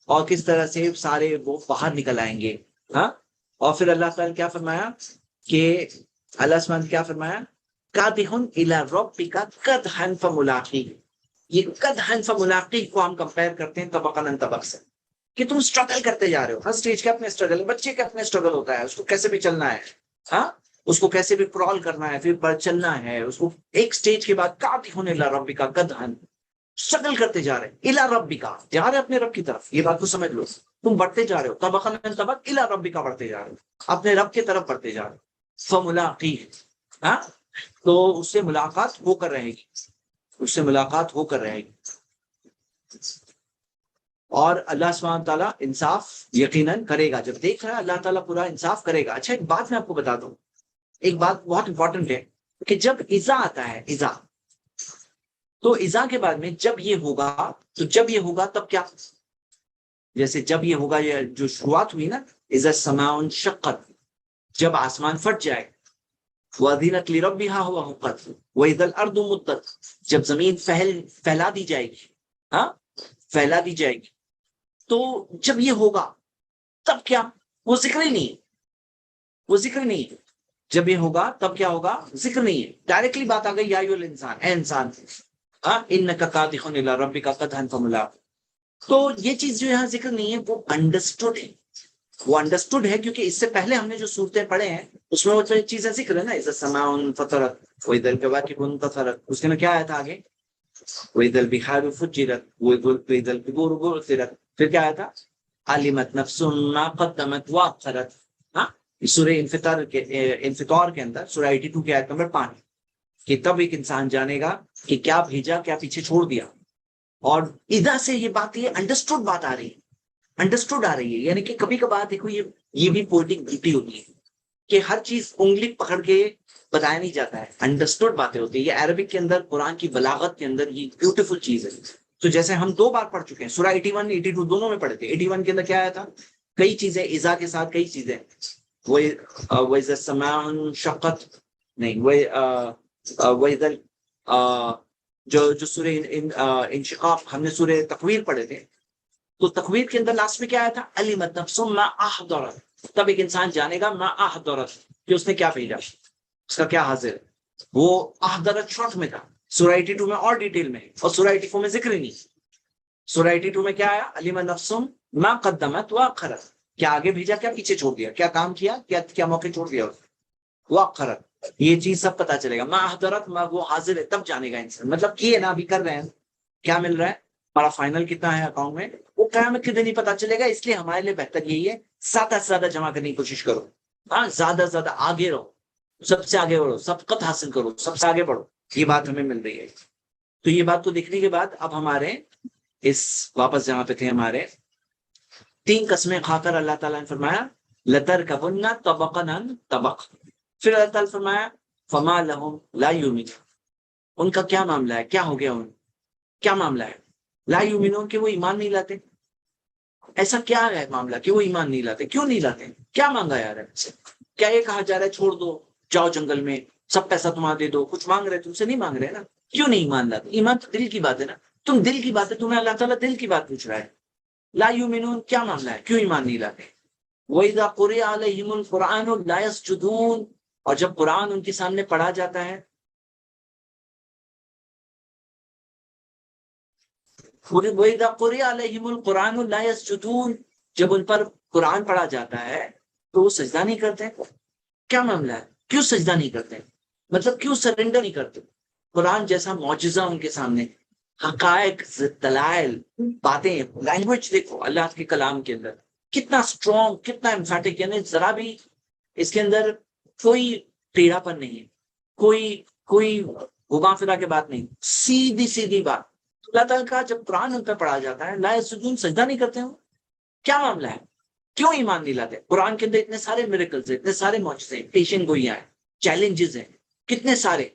اور کس طرح سے سارے وہ باہر نکل آئیں گے. ہاں. اور پھر اللہ تعالیٰ نے کیا فرمایا کہ اللہ سبحانہ کیا فرمایا، قادحن الی ربک قدحا فملاقیہ. یہ قدحا فملاقیہ کو ہم کمپیئر کرتے ہیں طبقاً طبق سے، کہ تم اسٹرگل کرتے جا رہے ہو. ہر اسٹیج کا اپنے اسٹرگل، بچے کا اپنے اسٹرگل ہوتا ہے، اس کو کیسے بھی چلنا ہے. ہاں، اس کو کیسے بھی کرال کرنا ہے، پھر چلنا ہے اس کو. ایک اسٹیج کے بعد قادحن الی ربک قدحا، اسٹرگل کرتے جا رہے ہیں. الی ربک، جا رہے اپنے رب کی طرف. یہ بات کو سمجھ لو، تم بڑھتے جا رہے ہو طبقاً طبق الی ربک، بڑھتے جا رہے ہو اپنے رب کی طرف، بڑھتے جا رہے ہو. فملاقیہ، ہاں، تو اس سے ملاقات ہو کر رہے گی، اس سے ملاقات ہو کر رہے گی. اور اللہ سبحانہ تعالیٰ انصاف یقیناً کرے گا. جب دیکھ رہا ہے اللہ تعالیٰ پورا انصاف کرے گا. اچھا ایک بات میں آپ کو بتا دوں، ایک بات بہت امپورٹنٹ ہے کہ جب ایزا آتا ہے، ایزا، تو ایزا کے بعد میں جب یہ ہوگا، تو جب یہ ہوگا تب کیا، جیسے جب یہ ہوگا، یہ جو شروعات ہوئی نا، اذا السماء انشقت، جب آسمان پھٹ جائے، وَأَذِنَتْ لِرَبِّهَا وَحُقَّتْ وَإِذَا الْأَرْضُ مُدَّتْ، جب زمین پھیلا دی جائے گی. ہاں، پھیلا دی جائے گی. تو جب یہ ہوگا تب کیا، وہ ذکر ہی نہیں ہے، وہ ذکر نہیں ہے. جب یہ ہوگا تب کیا ہوگا، ذکر نہیں ہے. ڈائریکٹلی بات آ گئی، یا ایھا الانسان، اے انسان، انک قادح الی ربک قدحا فملاقیہ. تو یہ چیز جو یہاں ذکر نہیں ہے وہ انڈرسٹوڈ ہے. وہ انڈرسٹوڈ ہے کیونکہ اس سے پہلے ہم نے جو صورتیں پڑھے ہیں اس میں وہ چیزیں ذکر ہے نا، اذا السماء انفطرت واذا الکواکب انتثرت. اس کے میں کیا آیا تھا آگے، واذا البحار فجرت واذا القبور بعثرت. پھر کیا آیا تھا، علمت نفس ما قدمت واخرت. ہاں، سورہ انفطار کے اندر، سورہ 82 کی آیت نمبر 5، کہ تب ایک انسان جانے گا کہ کیا بھیجا، کیا پیچھے چھوڑ دیا. اور اذا سے یہ بات، یہ انڈرسٹوڈ بات آ رہی ہے، انڈرسٹوڈ آ رہی ہے. یعنی کہ کبھی کبھار دیکھو، یہ بھی پوئٹک بیوٹی ہوتی ہے کہ ہر چیز انگلی پکڑ کے بتایا نہیں جاتا ہے، انڈرسٹوڈ باتیں ہوتی ہیں. یہ عربک کے اندر، قرآن کی بلاغت کے اندر یہ بیوٹیفل چیز ہے. تو جیسے ہم 2 بار پڑھ چکے ہیں، سورہ 81 82 دونوں میں پڑھے تھے. 81 کے اندر کیا آیا تھا، کئی چیزیں اذا کے ساتھ، کئی چیزیں وَإِذَا السَّمَاءُ انشقت، نہیں، جو سورہ انشقاق، ہم نے سورہ تکویر پڑھے تھے. تو تکویر کے اندر لاسٹ میں کیا آیا تھا، علمت نفس ما احضرت. تب ایک انسان جانے گا ما احضرت، کہ اس نے کیا بھیجا، اس کا کیا حاضر ہے. وہ احضرت شارٹ میں تھا، سورہ 82 میں اور ڈیٹیل میں، اور سورہ 84 میں ذکر ہی نہیں. سورہ 82 میں کیا آیا، علمت نفس ما قدمت واخرت، کیا آگے بھیجا، کیا پیچھے چھوڑ دیا، کیا کام کیا، کیا موقع چھوڑ دیا. واخرت، یہ چیز سب پتا چلے گا. ما احضرت، ما وہ حاضر ہے، تب جانے گا انسان. مطلب کیے نا، ابھی کر رہے ہیں، کیا مل رہا ہے ہمارا فائنل کتنا ہے اکاؤنٹ میں، وہ قیامت کے دن ہی پتا چلے گا. اس لیے ہمارے لیے بہتر یہی ہے، زیادہ سے زیادہ جمع کرنے کی کوشش کرو. ہاں، زیادہ سے زیادہ آگے رہو، سب سے آگے بڑھو، سبقت حاصل کرو، سب سے آگے بڑھو. یہ بات ہمیں مل رہی ہے. تو یہ بات کو دیکھنے کے بعد اب ہمارے اس واپس جہاں پہ تھے، ہمارے 3 قسمیں کھا کر اللہ تعالیٰ نے فرمایا لَتَرْكَبُنَّ طَبَقًا عَنْ طَبَقٍ. پھر اللہ تعالیٰ فرمایا فَمَا لَهُمْ لَا يُؤْمِنُونَ. ان کا کیا معاملہ ہے، کیا ہو گیا، ان کیا معاملہ ہے، لا یؤمنون، کہ وہ ایمان نہیں لاتے. ایسا کیا ہے معاملہ کہ وہ ایمان نہیں لاتے، کیوں نہیں لاتے، کیا مانگا یار ہے سے؟ کیا یہ کہا جا رہا ہے چھوڑ دو، جاؤ جنگل میں، سب پیسہ تمہارا دے دو، کچھ مانگ رہے تم سے نہیں مانگ رہے نا، کیوں نہیں ایمان لاتے. ایمان تو دل کی بات ہے نا، تم دل کی بات ہے، تمہیں اللہ تعالیٰ دل کی بات پوچھ رہا ہے. لا یؤمنون، کیا معاملہ ہے، کیوں ایمان نہیں لاتے. وَإِذَا قُرِئَ عَلَيْهِمُ الْقُرْآنُ لَا يَسْجُدُونَ، اور جب قرآن ان کے سامنے پڑھا جاتا ہے، وَإِذَا قُرِئَ عَلَيْهِمُ الْقُرْآنُ لَا يَسْجُدُونَ، جب ان پر قرآن پڑھا جاتا ہے تو وہ سجدہ نہیں کرتے. کیا معاملہ ہے، کیوں سجدہ نہیں کرتے، مطلب کیوں سرنڈر نہیں کرتے. قرآن جیسا معجزہ ان کے سامنے، حقائق، دلائل، باتیں، لینگویج دیکھو اللہ کے کلام کے اندر کتنا اسٹرانگ، کتنا امفیٹک. یعنی ذرا بھی اس کے اندر کوئی ٹیڑھا پن نہیں ہے، کوئی گھما پھرا کے بات نہیں، سیدھی سیدھی بات. تو اللہ تعالیٰ کا جب قرآن ان پہ پڑھا جاتا ہے لا یسجدون، سجدہ نہیں کرتے ہو، کیا معاملہ ہے؟ کیوں ایمان نہیں لاتے؟ قرآن کے اندر اتنے سارے میریکلز ہیں، اتنے سارے معجزے ہیں، پیشن گوئیاں ہیں، چیلنجز ہیں، کتنے سارے.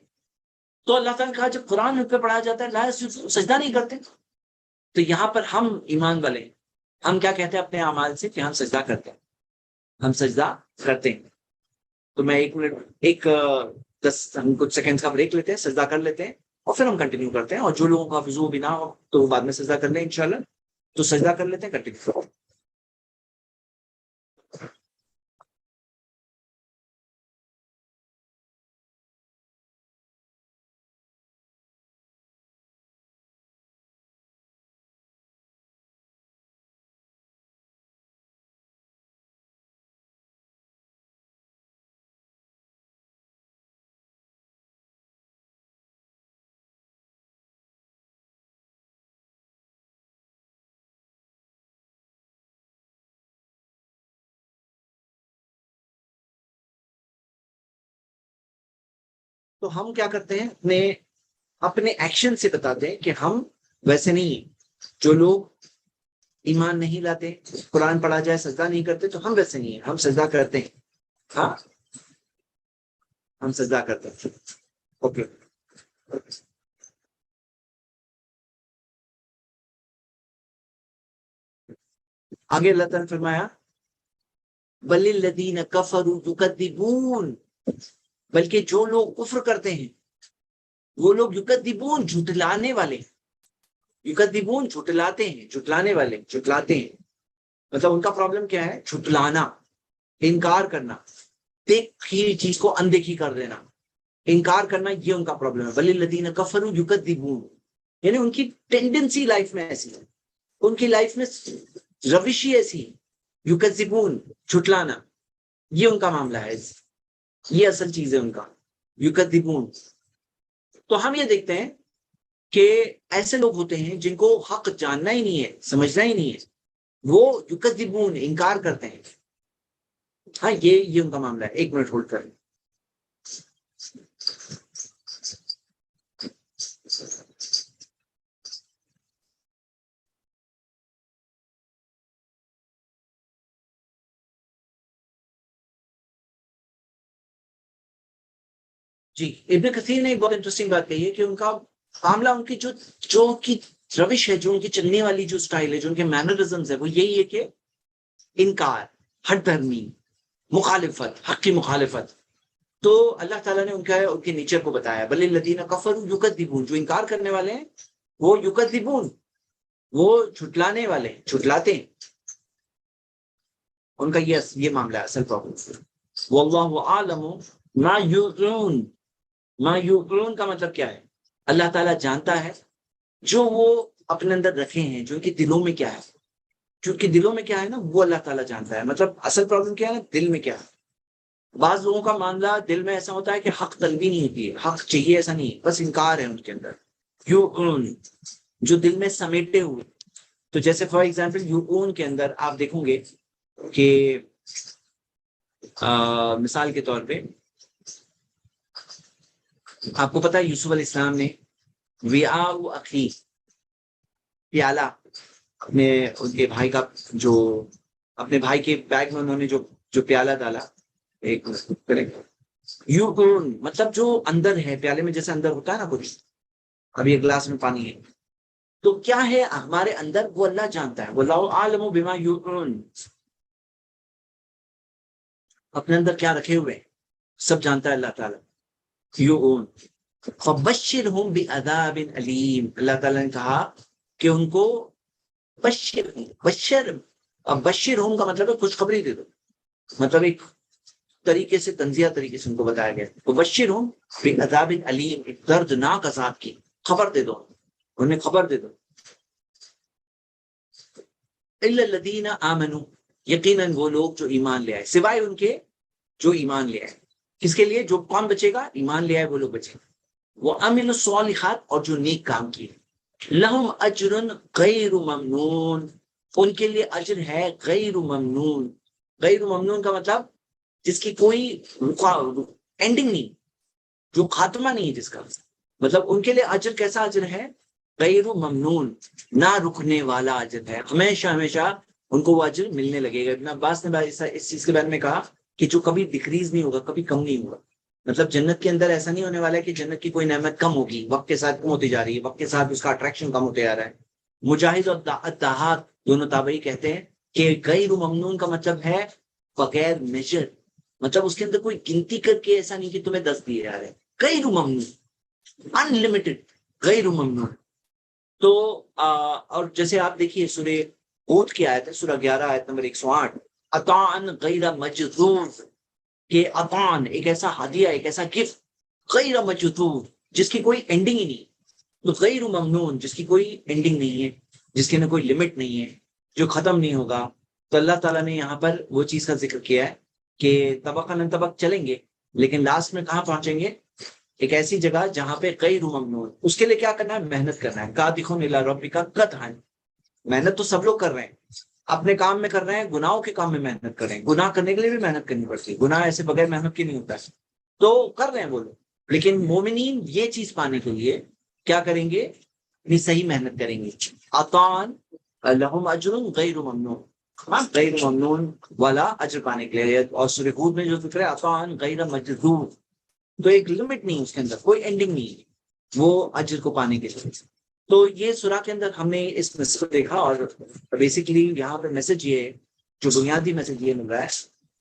تو اللہ تعالیٰ نے کہا جب قرآن ان پہ پڑھا جاتا ہے لا یسجدون، سجدہ نہیں کرتے. تو یہاں پر ہم ایمان والے ہیں، ہم کیا کہتے ہیں اپنے اعمال سے کہ ہم سجدہ کرتے ہیں، ہم سجدہ کرتے ہیں. تو میں 1 منٹ 10 ہم کچھ سیکنڈز کا بریک لیتے ہیں، سجدہ کر لیتے ہیں اور پھر ہم کنٹینیو کرتے ہیں. اور جو لوگوں کا وضو بھی نہ ہو تو وہ بعد میں سجدہ کر لیں انشاءاللہ. تو سجدہ کر لیتے ہیں، کنٹینیو. تو ہم کیا کرتے ہیں، اپنے ایکشن سے بتاتے ہیں کہ ہم ویسے نہیں ہیں. جو لوگ ایمان نہیں لاتے، قرآن پڑھا جائے سجدہ نہیں کرتے، تو ہم ویسے نہیں ہیں، ہم سجدہ کرتے ہیں. ہاں، ہم سجدہ کرتے ہیں. اوکے. آگے اللہ تعالیٰ نے فرمایا بل الذین کفروا یکذبون، بلکہ جو لوگ کفر کرتے ہیں وہ لوگ یکذبون، جھٹلانے والے. یکذبون جھٹلاتے ہیں، جھٹلانے والے، جھٹلاتے ہیں. مطلب ان کا پرابلم کیا ہے؟ جھٹلانا، انکار کرنا، دیکھی چیز کو اندیکھی کر دینا، انکار کرنا، یہ ان کا پرابلم ہے. بل الذین کفروا یکذبون، یعنی ان کی ٹینڈنسی لائف میں ایسی ہے، ان کی لائف میں روش ہی ایسی ہے، یکذبون، جھٹلانا، یہ ان کا معاملہ ہے، یہ اصل چیز ہے ان کا، یکذبون. تو ہم یہ دیکھتے ہیں کہ ایسے لوگ ہوتے ہیں جن کو حق جاننا ہی نہیں ہے، سمجھنا ہی نہیں ہے، وہ یکذبون، انکار کرتے ہیں. ہاں، یہ ان کا معاملہ ہے. 1 منٹ ہولڈ کریں. جی، ابن کثیر نے ایک بہت انٹرسٹنگ بات کہی ہے کہ ان کا معاملہ، ان کی جو کی روش ہے، جو ان کی چلنے والی جو سٹائل ہے، جو ان کے مینرزمز ہے، وہ یہی ہے کہ انکار، ہٹ دھرمی، مخالفت، حق کی مخالفت. تو اللہ تعالیٰ نے ان کے نیچر کو بتایا بل الذین کفروا یکذبون، جو انکار کرنے والے ہیں وہ یکذبون، وہ جھٹلانے والے ہیں، جھٹلاتے ہیں. ان کا یہ معاملہ ہے، اصل پرابلم. واللہ اعلم ما یوعون، ما یوعون کا مطلب کیا ہے؟ اللہ تعالیٰ جانتا ہے جو وہ اپنے اندر رکھے ہیں، جو ان کے دلوں میں کیا ہے، جو ان کے دلوں میں کیا ہے نا، وہ اللہ تعالیٰ جانتا ہے. مطلب اصل پرابلم کیا ہے نا، دل میں کیا ہے. بعض لوگوں کا معاملہ دل میں ایسا ہوتا ہے کہ حق طلبی نہیں ہوتی ہے، حق چاہیے ایسا نہیں، بس انکار ہے ان کے اندر. یوعون، جو دل میں سمیٹے ہوئے. تو جیسے فار ایگزامپل یوعون کے اندر آپ دیکھو گے کہ مثال کے طور پہ آپ کو پتا ہے یوسف علیہ السلام نے وعاء اخی، پیالہ، ان کے بھائی کا، جو اپنے بھائی کے بیگ میں انہوں نے جو پیالہ ڈالا. ایک یوعون مطلب جو اندر ہے پیالے میں، جیسے اندر ہوتا ہے نا کچھ، ابھی ایک گلاس میں پانی ہے، تو کیا ہے ہمارے اندر، وہ اللہ جانتا ہے. واللہ اعلم بما یوعون، اپنے اندر کیا رکھے ہوئے سب جانتا ہے اللہ تعالیٰ. یوعون فبشرہم بعذاب علیم، اللہ تعالیٰ نے کہا کہ ان کو بشرہم کا مطلب ہے خوشخبری دے دو. مطلب ایک طریقے سے، تنزیہ طریقے سے ان کو بتایا گیا. وبشرہم بعذاب علیم، ایک دردناک عذاب کی خبر دے دو، انہیں خبر دے دو. الا الذین آمنوا، یقیناً وہ لوگ جو ایمان لے آئے، سوائے ان کے جو ایمان لے آئے. کس کے لیے؟ جو کون بچے گا؟ ایمان لے آئے وہ لوگ بچے گا. وہ عملوا الصالحات، اور جو نیک کام کیے. لہم اجر غیر ممنون، ان کے لیے اجر ہے غیر ممنون. غیر ممنون کا مطلب جس کی کوئی اینڈنگ نہیں، جو خاتمہ نہیں ہے جس کا، مطلب ان کے لیے اجر کیسا اجر ہے؟ غیر ممنون، نہ رکنے والا اجر ہے، ہمیشہ ہمیشہ ان کو وہ اجر ملنے لگے گا۔ ابن عباس نے اس چیز کے بارے میں کہا کہ جو کبھی ڈکریز نہیں ہوگا، کبھی کم نہیں ہوگا، مطلب جنت کے اندر ایسا نہیں ہونے والا ہے کہ جنت کی کوئی نعمت کم ہوگی، وقت کے ساتھ کم ہوتی جا رہی ہے، وقت کے ساتھ اس کا اٹریکشن کم ہوتے جا رہا ہے۔ مجاہد اور دہات دونوں تابعی کہتے ہیں کہ غیر ممنون کا مطلب ہے بغیر میجر، مطلب اس کے اندر کوئی گنتی کر کے ایسا نہیں کہ تمہیں 10 دیے جا رہے ہیں، غیر ممنون، ان لمیٹڈ، غیر ممنون۔ تو اور جیسے آپ دیکھیے سورہ ہود کی آیت ہے، سورہ 11 آیت نمبر 108، عطاء غیر مجذوذ، کہ عطان ایک ایسا ہدیہ، ایک ایسا گفٹ، غیر مجذوذ جس کی کوئی اینڈنگ ہی نہیں، تو غیر ممنون جس کی کوئی اینڈنگ نہیں ہے، جس کے اندر کوئی لمٹ نہیں ہے، جو ختم نہیں ہوگا۔ تو اللہ تعالیٰ نے یہاں پر وہ چیز کا ذکر کیا ہے کہ طبقاً طبق چلیں گے، لیکن لاسٹ میں کہاں پہنچیں گے؟ ایک ایسی جگہ جہاں پہ غیر ممنون۔ اس کے لیے کیا کرنا ہے؟ محنت کرنا ہے۔ قادخون الی ربک قدحا، محنت تو سب لوگ کر رہے ہیں، اپنے کام میں کر رہے ہیں، گناہوں کے کام میں محنت کر رہے ہیں، گناہ کرنے کے لیے بھی محنت کرنی پڑتی ہے، گناہ ایسے بغیر محنت کی نہیں ہوتا ہے، تو کر رہے ہیں وہ لوگ۔ لیکن مومنین یہ چیز پانے کے لیے کیا کریں گے؟ اپنی صحیح محنت کریں گے۔ عطان لہم اجر غیر ممنون، غیر ممنون والا اجر پانے کے لیے۔ اور سورہ ہود میں جو ذکر ہے عطان غیر مجذوذ، تو ایک لمٹ نہیں، اس کے اندر کوئی اینڈنگ نہیں ہے وہ اجر کو پانے کے لیے۔ تو یہ سورہ کے اندر ہم نے اس میسج کو دیکھا، اور بیسیکلی یہاں پہ میسج یہ ہے، جو بنیادی میسج یہ مل رہا ہے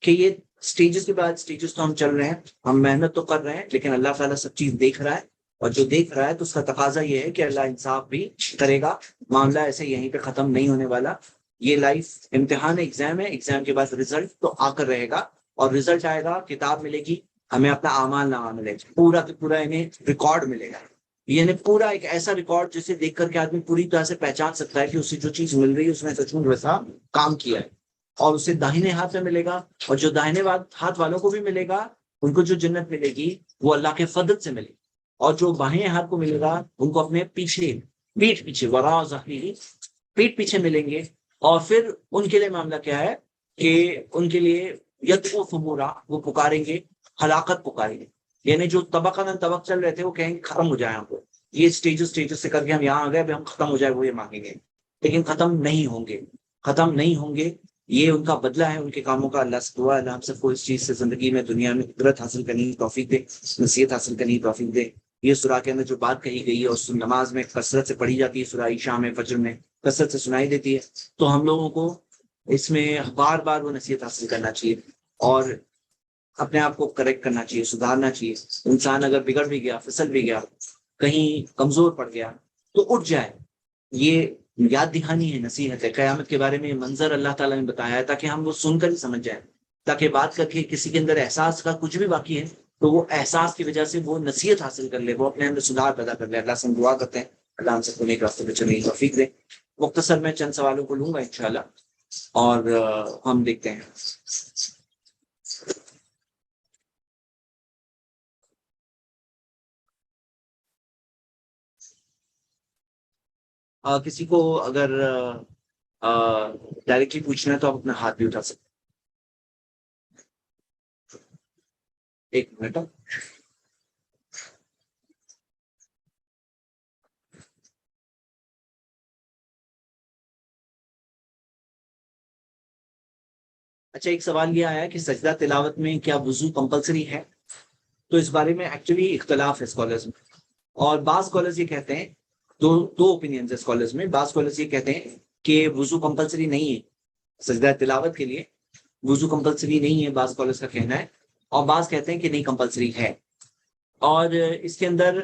کہ یہ سٹیجز کے بعد سٹیجز تو ہم چل رہے ہیں، ہم محنت تو کر رہے ہیں، لیکن اللہ تعالیٰ سب چیز دیکھ رہا ہے، اور جو دیکھ رہا ہے تو اس کا تقاضا یہ ہے کہ اللہ انصاف بھی کرے گا۔ معاملہ ایسے یہیں پہ ختم نہیں ہونے والا، یہ لائف امتحان ایگزام ہے، ایگزام کے بعد رزلٹ تو آ کر رہے گا، اور رزلٹ آئے گا، کتاب ملے گی ہمیں، اپنا اعمال نامہ ملے گا، پورا کا پورا انہیں ریکارڈ ملے گا، یعنی پورا ایک ایسا ریکارڈ جسے دیکھ کر کے آدمی پوری طرح سے پہچان سکتا ہے کہ اسے جو چیز مل رہی ہے اس نے سچ میں ویسا کام کیا ہے، اور اسے داہنے ہاتھ میں ملے گا، اور جو داہنے ہاتھ والوں کو بھی ملے گا ان کو جو جنت ملے گی وہ اللہ کے فضل سے ملے گی، اور جو بائیں ہاتھ کو ملے گا ان کو اپنے پیچھے، پیٹھ پیچھے، وراء ظہری، پیٹھ پیچھے ملیں گے۔ اور پھر ان کے لیے معاملہ کیا ہے کہ ان کے لیے یدعو ثبورا، وہ پکاریں گے، ہلاکت پکاریں گے، یعنی جو طبقہ طبق چل رہے تھے وہ کہیں گے ختم ہو جائے ہم کو، یہ سٹیجز سے کر کے ہم یہاں آ گئے، ابھی ہم ختم ہو جائے وہ یہ مانگیں گے، لیکن ختم نہیں ہوں گے، ختم نہیں ہوں گے، یہ ان کا بدلہ ہے ان کے کاموں کا۔ اللہ سے دعا ہے اللہ ہم سب کو اس چیز سے زندگی میں، دنیا میں قدرت حاصل کرنے کی توفیق دے، نصیحت حاصل کرنے کی توفیق دے۔ یہ سورہ کے اندر جو بات کہی گئی ہے اور نماز میں کثرت سے پڑھی جاتی ہے، سورہ عشاء میں، فجر میں کثرت سے سنائی دیتی ہے، تو ہم لوگوں کو اس میں بار بار وہ نصیحت حاصل کرنا چاہیے، اور اپنے آپ کو کریکٹ کرنا چاہیے، سدھارنا چاہیے۔ انسان اگر بگڑ بھی گیا، پھسل بھی گیا، کہیں کمزور پڑ گیا تو اٹھ جائے، یہ یاد دہانی ہے، نصیحت ہے۔ قیامت کے بارے میں یہ منظر اللہ تعالیٰ نے بتایا ہے تاکہ ہم وہ سن کر ہی سمجھ جائیں، تاکہ بات کر کے کسی کے اندر احساس کا کچھ بھی باقی ہے تو وہ احساس کی وجہ سے وہ نصیحت حاصل کر لے، وہ اپنے اندر سدھار پیدا کر لے۔ اللہ سے ہم دعا کرتے ہیں اللہ ہم سب کو نیک راستے پہ چلنے کی توفیق دے۔ مختصر میں چند سوالوں کو لوں گا انشاءاللہ، اور ہم دیکھتے ہیں۔ کسی کو اگر ڈائریکٹلی پوچھنا ہے تو آپ اپنا ہاتھ بھی اٹھا سکتے ہیں۔ ایک منٹ۔ اچھا، ایک سوال یہ آیا ہے کہ سجدہ تلاوت میں کیا وضو کمپلسری ہے؟ تو اس بارے میں ایکچولی اختلاف ہے اسکالرز میں، اور بعض اسکالرز یہ کہتے ہیں، دو اوپینینز ہے اسکالرز میں، بعض اسکالرز یہ کہتے ہیں کہ وضو کمپلسری نہیں ہے سجدہ تلاوت کے لیے، وضو کمپلسری نہیں ہے، بعض اسکالرز کا کہنا ہے، اور بعض کہتے ہیں کہ نہیں کمپلسری ہے۔ اور اس کے اندر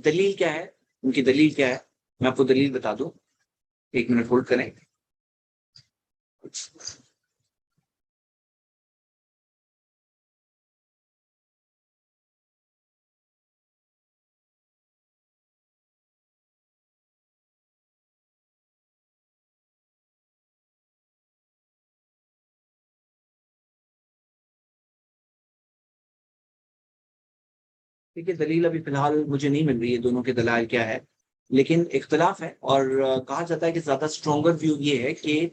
دلیل کیا ہے، ان کی دلیل کیا ہے، میں آپ کو دلیل بتا دوں، ایک منٹ ہولڈ کریں۔ ٹھیک ہے، دلیل ابھی فی الحال مجھے نہیں مل رہی ہے دونوں کے دلائل کیا ہے، لیکن اختلاف ہے، اور کہا جاتا ہے کہ زیادہ اسٹرانگر ویو یہ ہے کہ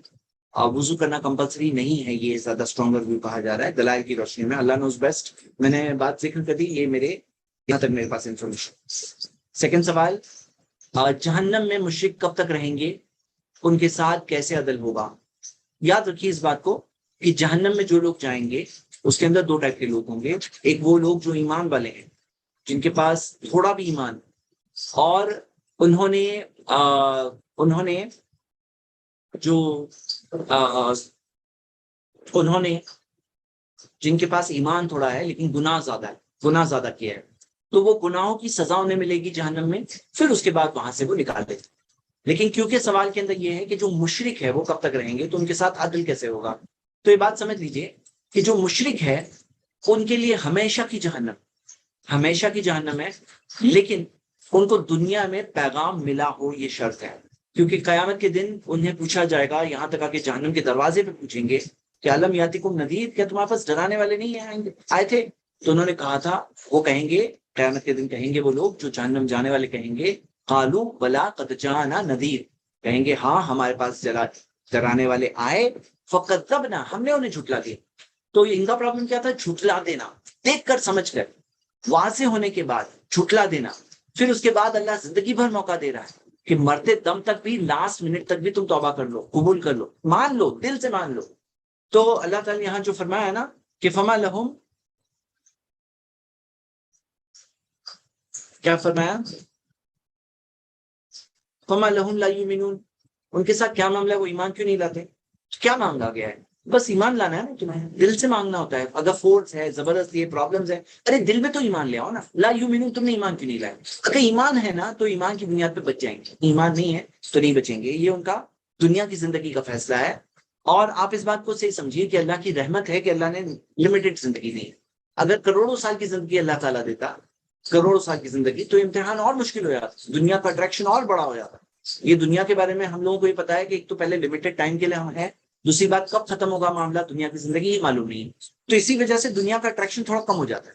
وضو کرنا کمپلسری نہیں ہے، یہ زیادہ اسٹرانگر ویو کہا جا رہا ہے دلائل کی روشنی میں، اللہ نوز بیسٹ. میں نے بات ذکر کر دی، یہ میرے یہاں تک میرے پاس انفارمیشن. سیکنڈ سوال، جہنم میں مشرک کب تک رہیں گے، ان کے ساتھ کیسے عدل ہوگا؟ یاد رکھیے اس بات کو کہ جہنم میں جو لوگ جائیں گے اس کے اندر دو ٹائپ کے لوگ ہوں گے. ایک وہ لوگ جو ایمان والے ہیں، جن کے پاس تھوڑا بھی ایمان، اور انہوں نے انہوں نے جو انہوں نے جن کے پاس ایمان تھوڑا ہے لیکن گناہ زیادہ کیا ہے، تو وہ گناہوں کی سزا انہیں ملے گی جہنم میں، پھر اس کے بعد وہاں سے وہ نکال دیں. لیکن کیونکہ سوال کے اندر یہ ہے کہ جو مشرک ہے وہ کب تک رہیں گے، تو ان کے ساتھ عدل کیسے ہوگا؟ تو یہ بات سمجھ لیجئے کہ جو مشرک ہے ان کے لیے ہمیشہ کی جہنم ہے، لیکن ان کو دنیا میں پیغام ملا ہو یہ شرط ہے. کیونکہ قیامت کے دن انہیں پوچھا جائے گا، یہاں تک کہ جہنم کے دروازے پہ پوچھیں گے کہ علم یاتکم نذیر، کیا تمہارے پاس ڈرانے والے نہیں آئے تھے؟ تو انہوں نے کہا تھا، وہ کہیں گے قیامت کے دن، کہیں گے وہ لوگ جو جہنم جانے والے کہیں گے، قالوا بلا قد جاءنا نذیر، کہیں گے ہاں ہمارے پاس ڈرانے والے آئے، فکذبنا، ہم نے انہیں جھٹلا دیا. تو ان کا پرابلم کیا تھا؟ جھٹلا دینا، دیکھ کر سمجھ کر، واضح ہونے کے بعد جھٹلا دینا. پھر اس کے بعد اللہ زندگی بھر موقع دے رہا ہے کہ مرتے دم تک بھی، لاسٹ منٹ تک بھی تم توبہ کر لو، قبول کر لو، مان لو، دل سے مان لو. تو اللہ تعالیٰ نے یہاں جو فرمایا ہے نا کہ فما لہم، کیا فرمایا؟ فما لہم لا یؤمنون، ان کے ساتھ کیا معاملہ ہے، وہ ایمان کیوں نہیں لاتے؟ کیا معاملہ آ گیا ہے؟ بس ایمان لانا ہے نا تمہیں، دل سے مانگنا ہوتا ہے. اگر فورس ہے، زبردستی ہے، پرابلمز ہے، ارے دل میں تو ایمان لے آؤ نا. لا یؤمنون، تم نے ایمان کیوں نہیں لایا؟ اگر ایمان ہے نا تو ایمان کی بنیاد پہ بچ جائیں گے، ایمان نہیں ہے تو نہیں بچیں گے. یہ ان کا دنیا کی زندگی کا فیصلہ ہے. اور آپ اس بات کو صحیح سمجھیے کہ اللہ کی رحمت ہے کہ اللہ نے لمیٹڈ زندگی دی. اگر کروڑوں سال کی زندگی اللہ تعالیٰ دیتا، کروڑوں سال کی زندگی، تو امتحان اور مشکل ہو جاتا، دنیا کا اٹریکشن اور بڑا ہو جاتا. یہ دنیا کے بارے میں ہم لوگوں کو یہ پتا ہے کہ ایک تو پہلے لمیٹڈ ٹائم کے لیے ہم ہیں، دوسری بات کب ختم ہوگا معاملہ دنیا کی زندگی یہ معلوم نہیں ہے. تو اسی وجہ سے دنیا کا اٹریکشن تھوڑا کم ہو جاتا ہے.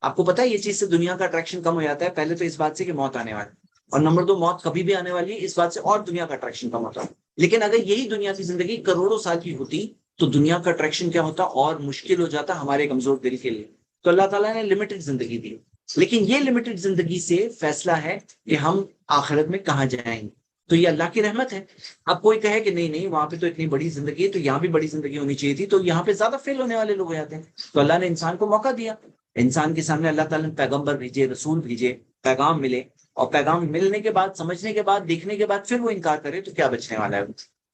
آپ کو پتا ہے یہ چیز سے دنیا کا اٹریکشن کم ہو جاتا ہے. پہلے تو اس بات سے کہ موت آنے والی، اور نمبر دو موت کبھی بھی آنے والی ہے، اس بات سے اور دنیا کا اٹریکشن کم ہوتا ہے. لیکن اگر یہی دنیا کی زندگی کروڑوں سال کی ہوتی تو دنیا کا اٹریکشن کیا ہوتا اور مشکل ہو جاتا ہمارے کمزور دل کے لیے. تو اللہ تعالیٰ نے لمیٹڈ زندگی دی، لیکن یہ لمیٹڈ زندگی سے فیصلہ ہے کہ ہم آخرت میں کہاں جائیں گے. تو یہ اللہ کی رحمت ہے. اب کوئی کہے کہ نہیں نہیں وہاں پہ تو اتنی بڑی زندگی ہے تو یہاں بھی بڑی زندگی ہونی چاہیے تھی، تو یہاں پہ زیادہ فیل ہونے والے لوگ ہو جاتے ہیں. تو اللہ نے انسان کو موقع دیا، انسان کے سامنے اللہ تعالیٰ نے پیغمبر بھیجے، رسول بھیجے، پیغام ملے، اور پیغام ملنے کے بعد، سمجھنے کے بعد، دیکھنے کے بعد پھر وہ انکار کرے تو کیا بچنے والا ہے؟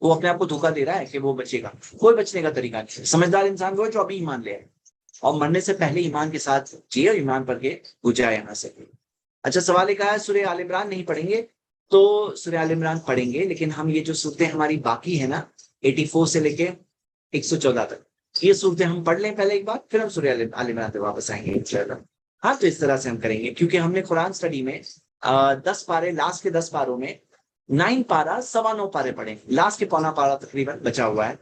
وہ اپنے آپ کو دھوکہ دے رہا ہے کہ وہ بچے گا. کوئی بچنے کا طریقہ نہیں. سمجھدار انسان وہ جو ابھی ایمان لے آئے اور مرنے سے پہلے ایمان کے ساتھ جیے اور ایمان پر کے جائے یہاں سے. اچھا سوال ایک آیا، سورہ آل عمران نہیں پڑھیں گے؟ تو سورہ آل عمران پڑھیں گے، لیکن ہم یہ جو صورتیں ہماری باقی ہے نا 84 سے لے کے 114 تک، یہ صورتیں ہم پڑھ لیں پہلے ایک بار، پھر ہم سورہ آل عمران پہ واپس آئیں گے انشاءاللہ. ہاں تو اس طرح سے ہم کریں گے، کیونکہ ہم نے قرآن اسٹڈی میں 10 پارے، لاسٹ کے 10 پاروں میں 9 پارا 9.25 پارے پڑھے، لاسٹ کے پونا پارا تقریباً بچا ہوا ہے،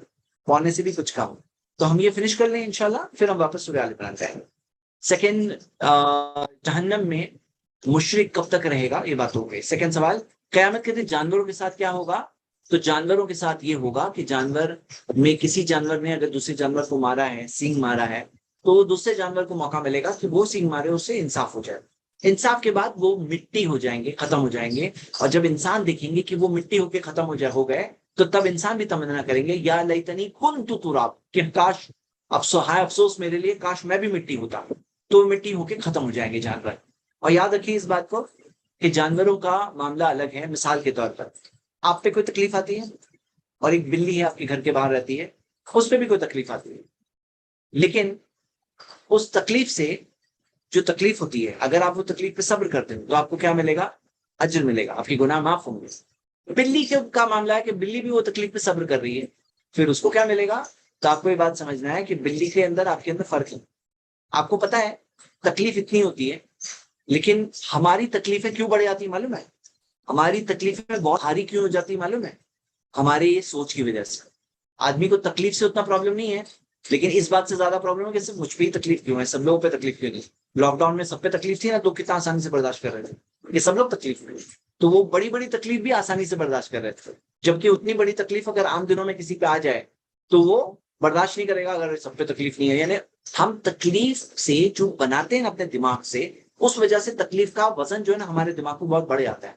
پونے سے بھی کچھ کم. تو ہم یہ فنش کر لیں انشاءاللہ، پھر ہم واپس سورہ آل عمران پہ آئیں گے. سیکنڈ، جہنم میں مشرک کب تک رہے گا، یہ بات ہو گئی. سیکنڈ سوال، قیامت کے دن جانوروں کے ساتھ کیا ہوگا؟ تو جانوروں کے ساتھ یہ ہوگا کہ جانور میں کسی جانور نے اگر دوسرے جانور کو مارا ہے، سینگ مارا ہے، تو دوسرے جانور کو موقع ملے گا کہ وہ سینگ مارے، اس سے انصاف ہو جائے. انصاف کے بعد وہ مٹی ہو جائیں گے، ختم ہو جائیں گے. اور جب انسان دیکھیں گے کہ وہ مٹی ہو کے ختم ہو گئے، تو تب انسان بھی تمنا کریں گے یا لیتنی کنت تراب، کہ کاش، افسوس میرے لیے، کاش میں بھی مٹی ہوتا. تو مٹی ہو کے ختم ہو جائیں گے جانور. اور یاد رکھیے اس بات کو کہ جانوروں کا معاملہ الگ ہے. مثال کے طور پر آپ پہ کوئی تکلیف آتی ہے اور ایک بلی ہے آپ کے گھر کے باہر رہتی ہے، اس پہ بھی کوئی تکلیف آتی ہے، لیکن اس تکلیف سے جو تکلیف ہوتی ہے، اگر آپ وہ تکلیف پہ صبر کرتے ہیں تو آپ کو کیا ملے گا؟ اجر ملے گا، آپ کی گناہ معاف ہوں گے. بلی کا معاملہ ہے کہ بلی بھی وہ تکلیف پہ صبر کر رہی ہے، پھر اس کو کیا ملے گا؟ تو آپ کو یہ بات سمجھنا ہے کہ بلی کے اندر آپ کے اندر فرق ہے. آپ کو پتا ہے تکلیف اتنی ہوتی ہے، لیکن ہماری تکلیفیں کیوں بڑھ جاتی ہیں معلوم ہے؟ ہماری تکلیفیں بہت بھاری کیوں ہو جاتی معلوم ہے؟ ہمارے یہ سوچ کی وجہ سے. آدمی کو تکلیف سے اتنا پرابلم نہیں ہے، لیکن اس بات سے زیادہ پرابلم ہے کہ صرف مجھ پہ ہی تکلیف کیوں ہے، سب لوگوں پہ تکلیف کیوں نہیں؟ لاک ڈاؤن میں سب پہ تکلیف تھی نا، تو کتنا آسانی سے برداشت کر رہے تھے. یہ سب لوگ تکلیف میں. تو وہ بڑی بڑی تکلیف بھی آسانی سے برداشت کر رہے تھے، جبکہ اتنی بڑی تکلیف اگر عام دنوں میں کسی پہ آ جائے تو وہ برداشت نہیں کرے گا اگر سب پہ تکلیف نہیں ہے. یعنی ہم تکلیف سے جو بناتے ہیں اپنے دماغ سے، اس وجہ سے تکلیف کا وزن جو ہے نا ہمارے دماغ کو بہت بڑھ جاتا ہے.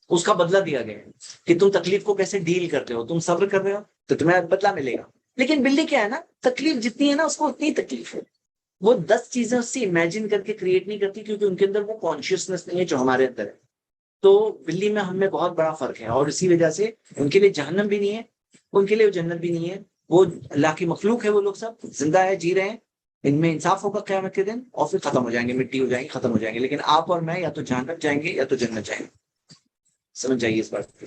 اس کا بدلہ دیا گیا ہے کہ تم تکلیف کو کیسے ڈیل کرتے ہو، تم صبر کر رہے ہو تو تمہیں بدلہ ملے گا. لیکن بلی کیا ہے نا، تکلیف جتنی ہے نا اس کو اتنی تکلیف ہے. وہ 10 چیزیں اس سے امیجن کر کے کریٹ نہیں کرتی، کیونکہ ان کے اندر وہ کانشیسنیس نہیں ہے جو ہمارے اندر ہے. تو بلی میں ہم میں بہت بڑا فرق ہے، اور اسی وجہ سے ان کے لیے جہنم بھی نہیں ہے، ان کے لیے جنت بھی نہیں ہے. وہ اللہ کی مخلوق ہے، وہ لوگ سب زندہ ہے، جی رہے ہیں. ان میں انصاف ہوگا قیامت کے دن، اور پھر ختم ہو جائیں گے، مٹی ہو جائیں گے، ختم ہو جائیں گے. لیکن آپ اور میں یا تو جہنم جائیں گے یا تو جنت جائیں گے. سمجھ جائیے اس بات.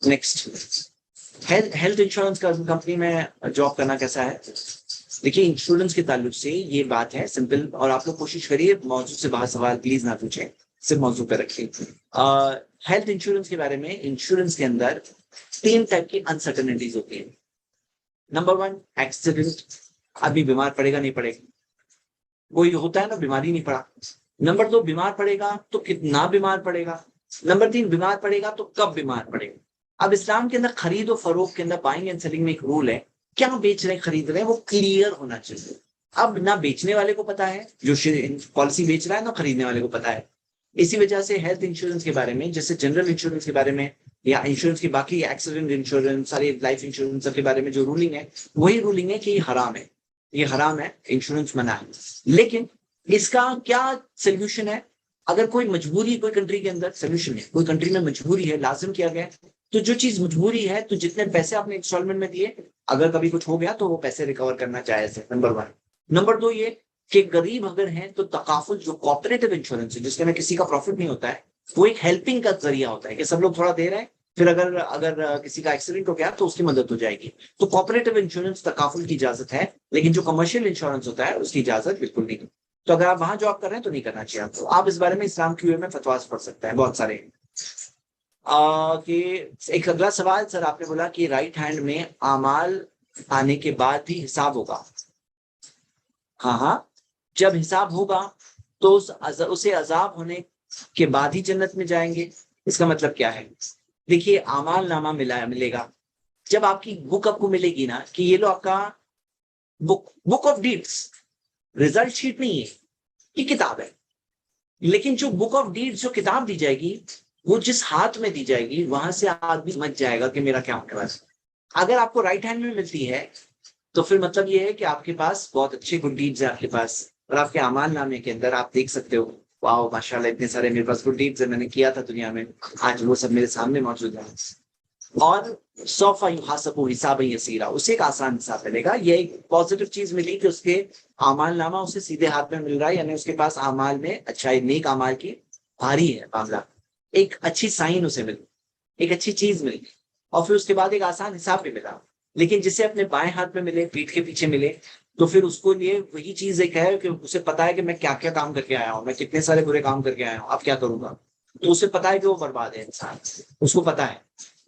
نیکسٹ، ہیلتھ انشورنس کا کمپنی میں جاب کرنا کیسا ہے؟ دیکھیے انشورنس کے تعلق سے یہ بات ہے سمپل، اور آپ لوگ کوشش کریے موضوع سے باہر سوال پلیز نہ پوچھیں، صرف موضوع پہ رکھیے. ہیلتھ انشورنس کے بارے میں، انشورنس کے اندر 3 ٹائپ کی انسرٹنٹیز ہوتی ہیں. نمبر 1 ایکسیڈنٹ، آدمی بیمار پڑے گا نہیں پڑے گا، کوئی ہوتا ہے نا بیماری نہیں پڑا. نمبر 2 بیمار پڑے گا تو کتنا بیمار پڑے گا. نمبر 3 بیمار پڑے گا تو کب بیمار پڑے گا. اب اسلام کے اندر خرید و فروخت کے اندر بائنگ اینڈ سیلنگ میں ایک رول ہے، کیا بیچ رہے ہیں خرید رہے ہیں وہ کلیئر ہونا چاہیے. اب نہ بیچنے والے کو پتا ہے جو پالیسی بیچ رہا ہے، نہ خریدنے والے کو پتا ہے. اسی وجہ سے ہیلتھ انشورنس کے بارے میں، جیسے جنرل انشورنس کے بارے میں یا انشورنس کی باقی ایکسیڈنٹ انشورنس، ساری لائف انشورنس کے بارے میں جو رولنگ ہے وہی رولنگ ہے کہ یہ حرام ہے، یہ حرام ہے، انشورنس منع ہے. لیکن اس کا کیا سولوشن ہے؟ اگر کوئی مجبوری، کوئی کنٹری کے اندر سولوشن ہے، کوئی کنٹری میں مجبوری ہے، لازم کیا گیا، تو جو چیز مجبوری ہے تو جتنے پیسے آپ نے انسٹالمنٹ میں دیے، اگر کبھی کچھ ہو گیا تو وہ پیسے ریکور کرنا جائز ہے. نمبر 1. نمبر 2 یہ کہ غریب اگر ہیں تو تکافل، جو کوآپریٹو انشورنس ہے جس کے میں کسی کا پروفٹ نہیں ہوتا ہے، وہ ایک ہیلپنگ کا ذریعہ ہوتا ہے کہ سب لوگ تھوڑا دے رہے ہیں، پھر اگر کسی کا ایکسیڈنٹ ہو گیا تو اس کی مدد ہو جائے گی. تو کوآپریٹو انشورنس تکافل کی اجازت ہے، لیکن جو کمرشل انشورنس ہوتا ہے اس کی اجازت بالکل نہیں. تو اگر آپ وہاں جاب کر رہے ہیں تو نہیں کرنا چاہیے آپ کو. آپ اس بارے میں اسلام کی وے میں فتواز پڑھ سکتے ہیں بہت سارے. کہ ایک اگلا سوال سر، آپ نے بولا کہ رائٹ ہینڈ میں اعمال آنے کے بعد بھی حساب ہوگا. ہاں ہاں، جب حساب ہوگا تو اسے عذاب ہونے کے بعد ہی جنت میں جائیں گے. اس کا مطلب کیا ہے؟ دیکھیے اعمال نامہ ملے گا جب آپ کی بک آپ کو ملے گی نا، کہ یہ لو آپ کا book of deeds, result sheet نہیں ہے، یہ کتاب ہے. لیکن جو بک آف ڈیڈ، جو کتاب دی جائے گی، وہ جس ہاتھ میں دی جائے گی وہاں سے آدمی سمجھ جائے گا کہ میرا کیا ہونے والا ہے. اگر آپ کو رائٹ ہینڈ میں ملتی ہے تو پھر مطلب یہ ہے کہ آپ کے پاس بہت اچھے گڈ ڈیڈز ہیں آپ کے پاس، اور آپ کے اعمال نامے کے اندر آپ دیکھ سکتے ہو واؤ ماشاء اللہ اتنے سارے میرے پاس گڈ ڈیڈز ہیں، میں نے کیا تھا دنیا میں، آج وہ سب میرے سامنے موجود ہیں. اور سوفا یحاسب حساب یسیرا، اسے ایک آسان حساب ملے گا. یہ ایک پازیٹو چیز ملی کہ اس کے اعمال نامہ اسے سیدھے ہاتھ میں مل رہا ہے، یعنی اس کے پاس اعمال میں اچھائی، نیک اعمال کی بھاری ہے معاملہ. ایک اچھی سائن اسے ملی، ایک اچھی چیز ملی، اور پھر اس کے بعد ایک آسان حساب بھی ملا. لیکن جسے اپنے بائیں ہاتھ میں ملے، پیٹھ کے پیچھے ملے، تو پھر اس کو لیے وہی چیز ایک ہے کہ اسے پتا ہے کہ میں کیا کیا کام کر کے آیا ہوں، میں کتنے سارے برے کام کر کے آیا ہوں، اب کیا کروں گا. تو اسے پتا ہے کہ وہ برباد ہے انسان، اس کو پتا ہے.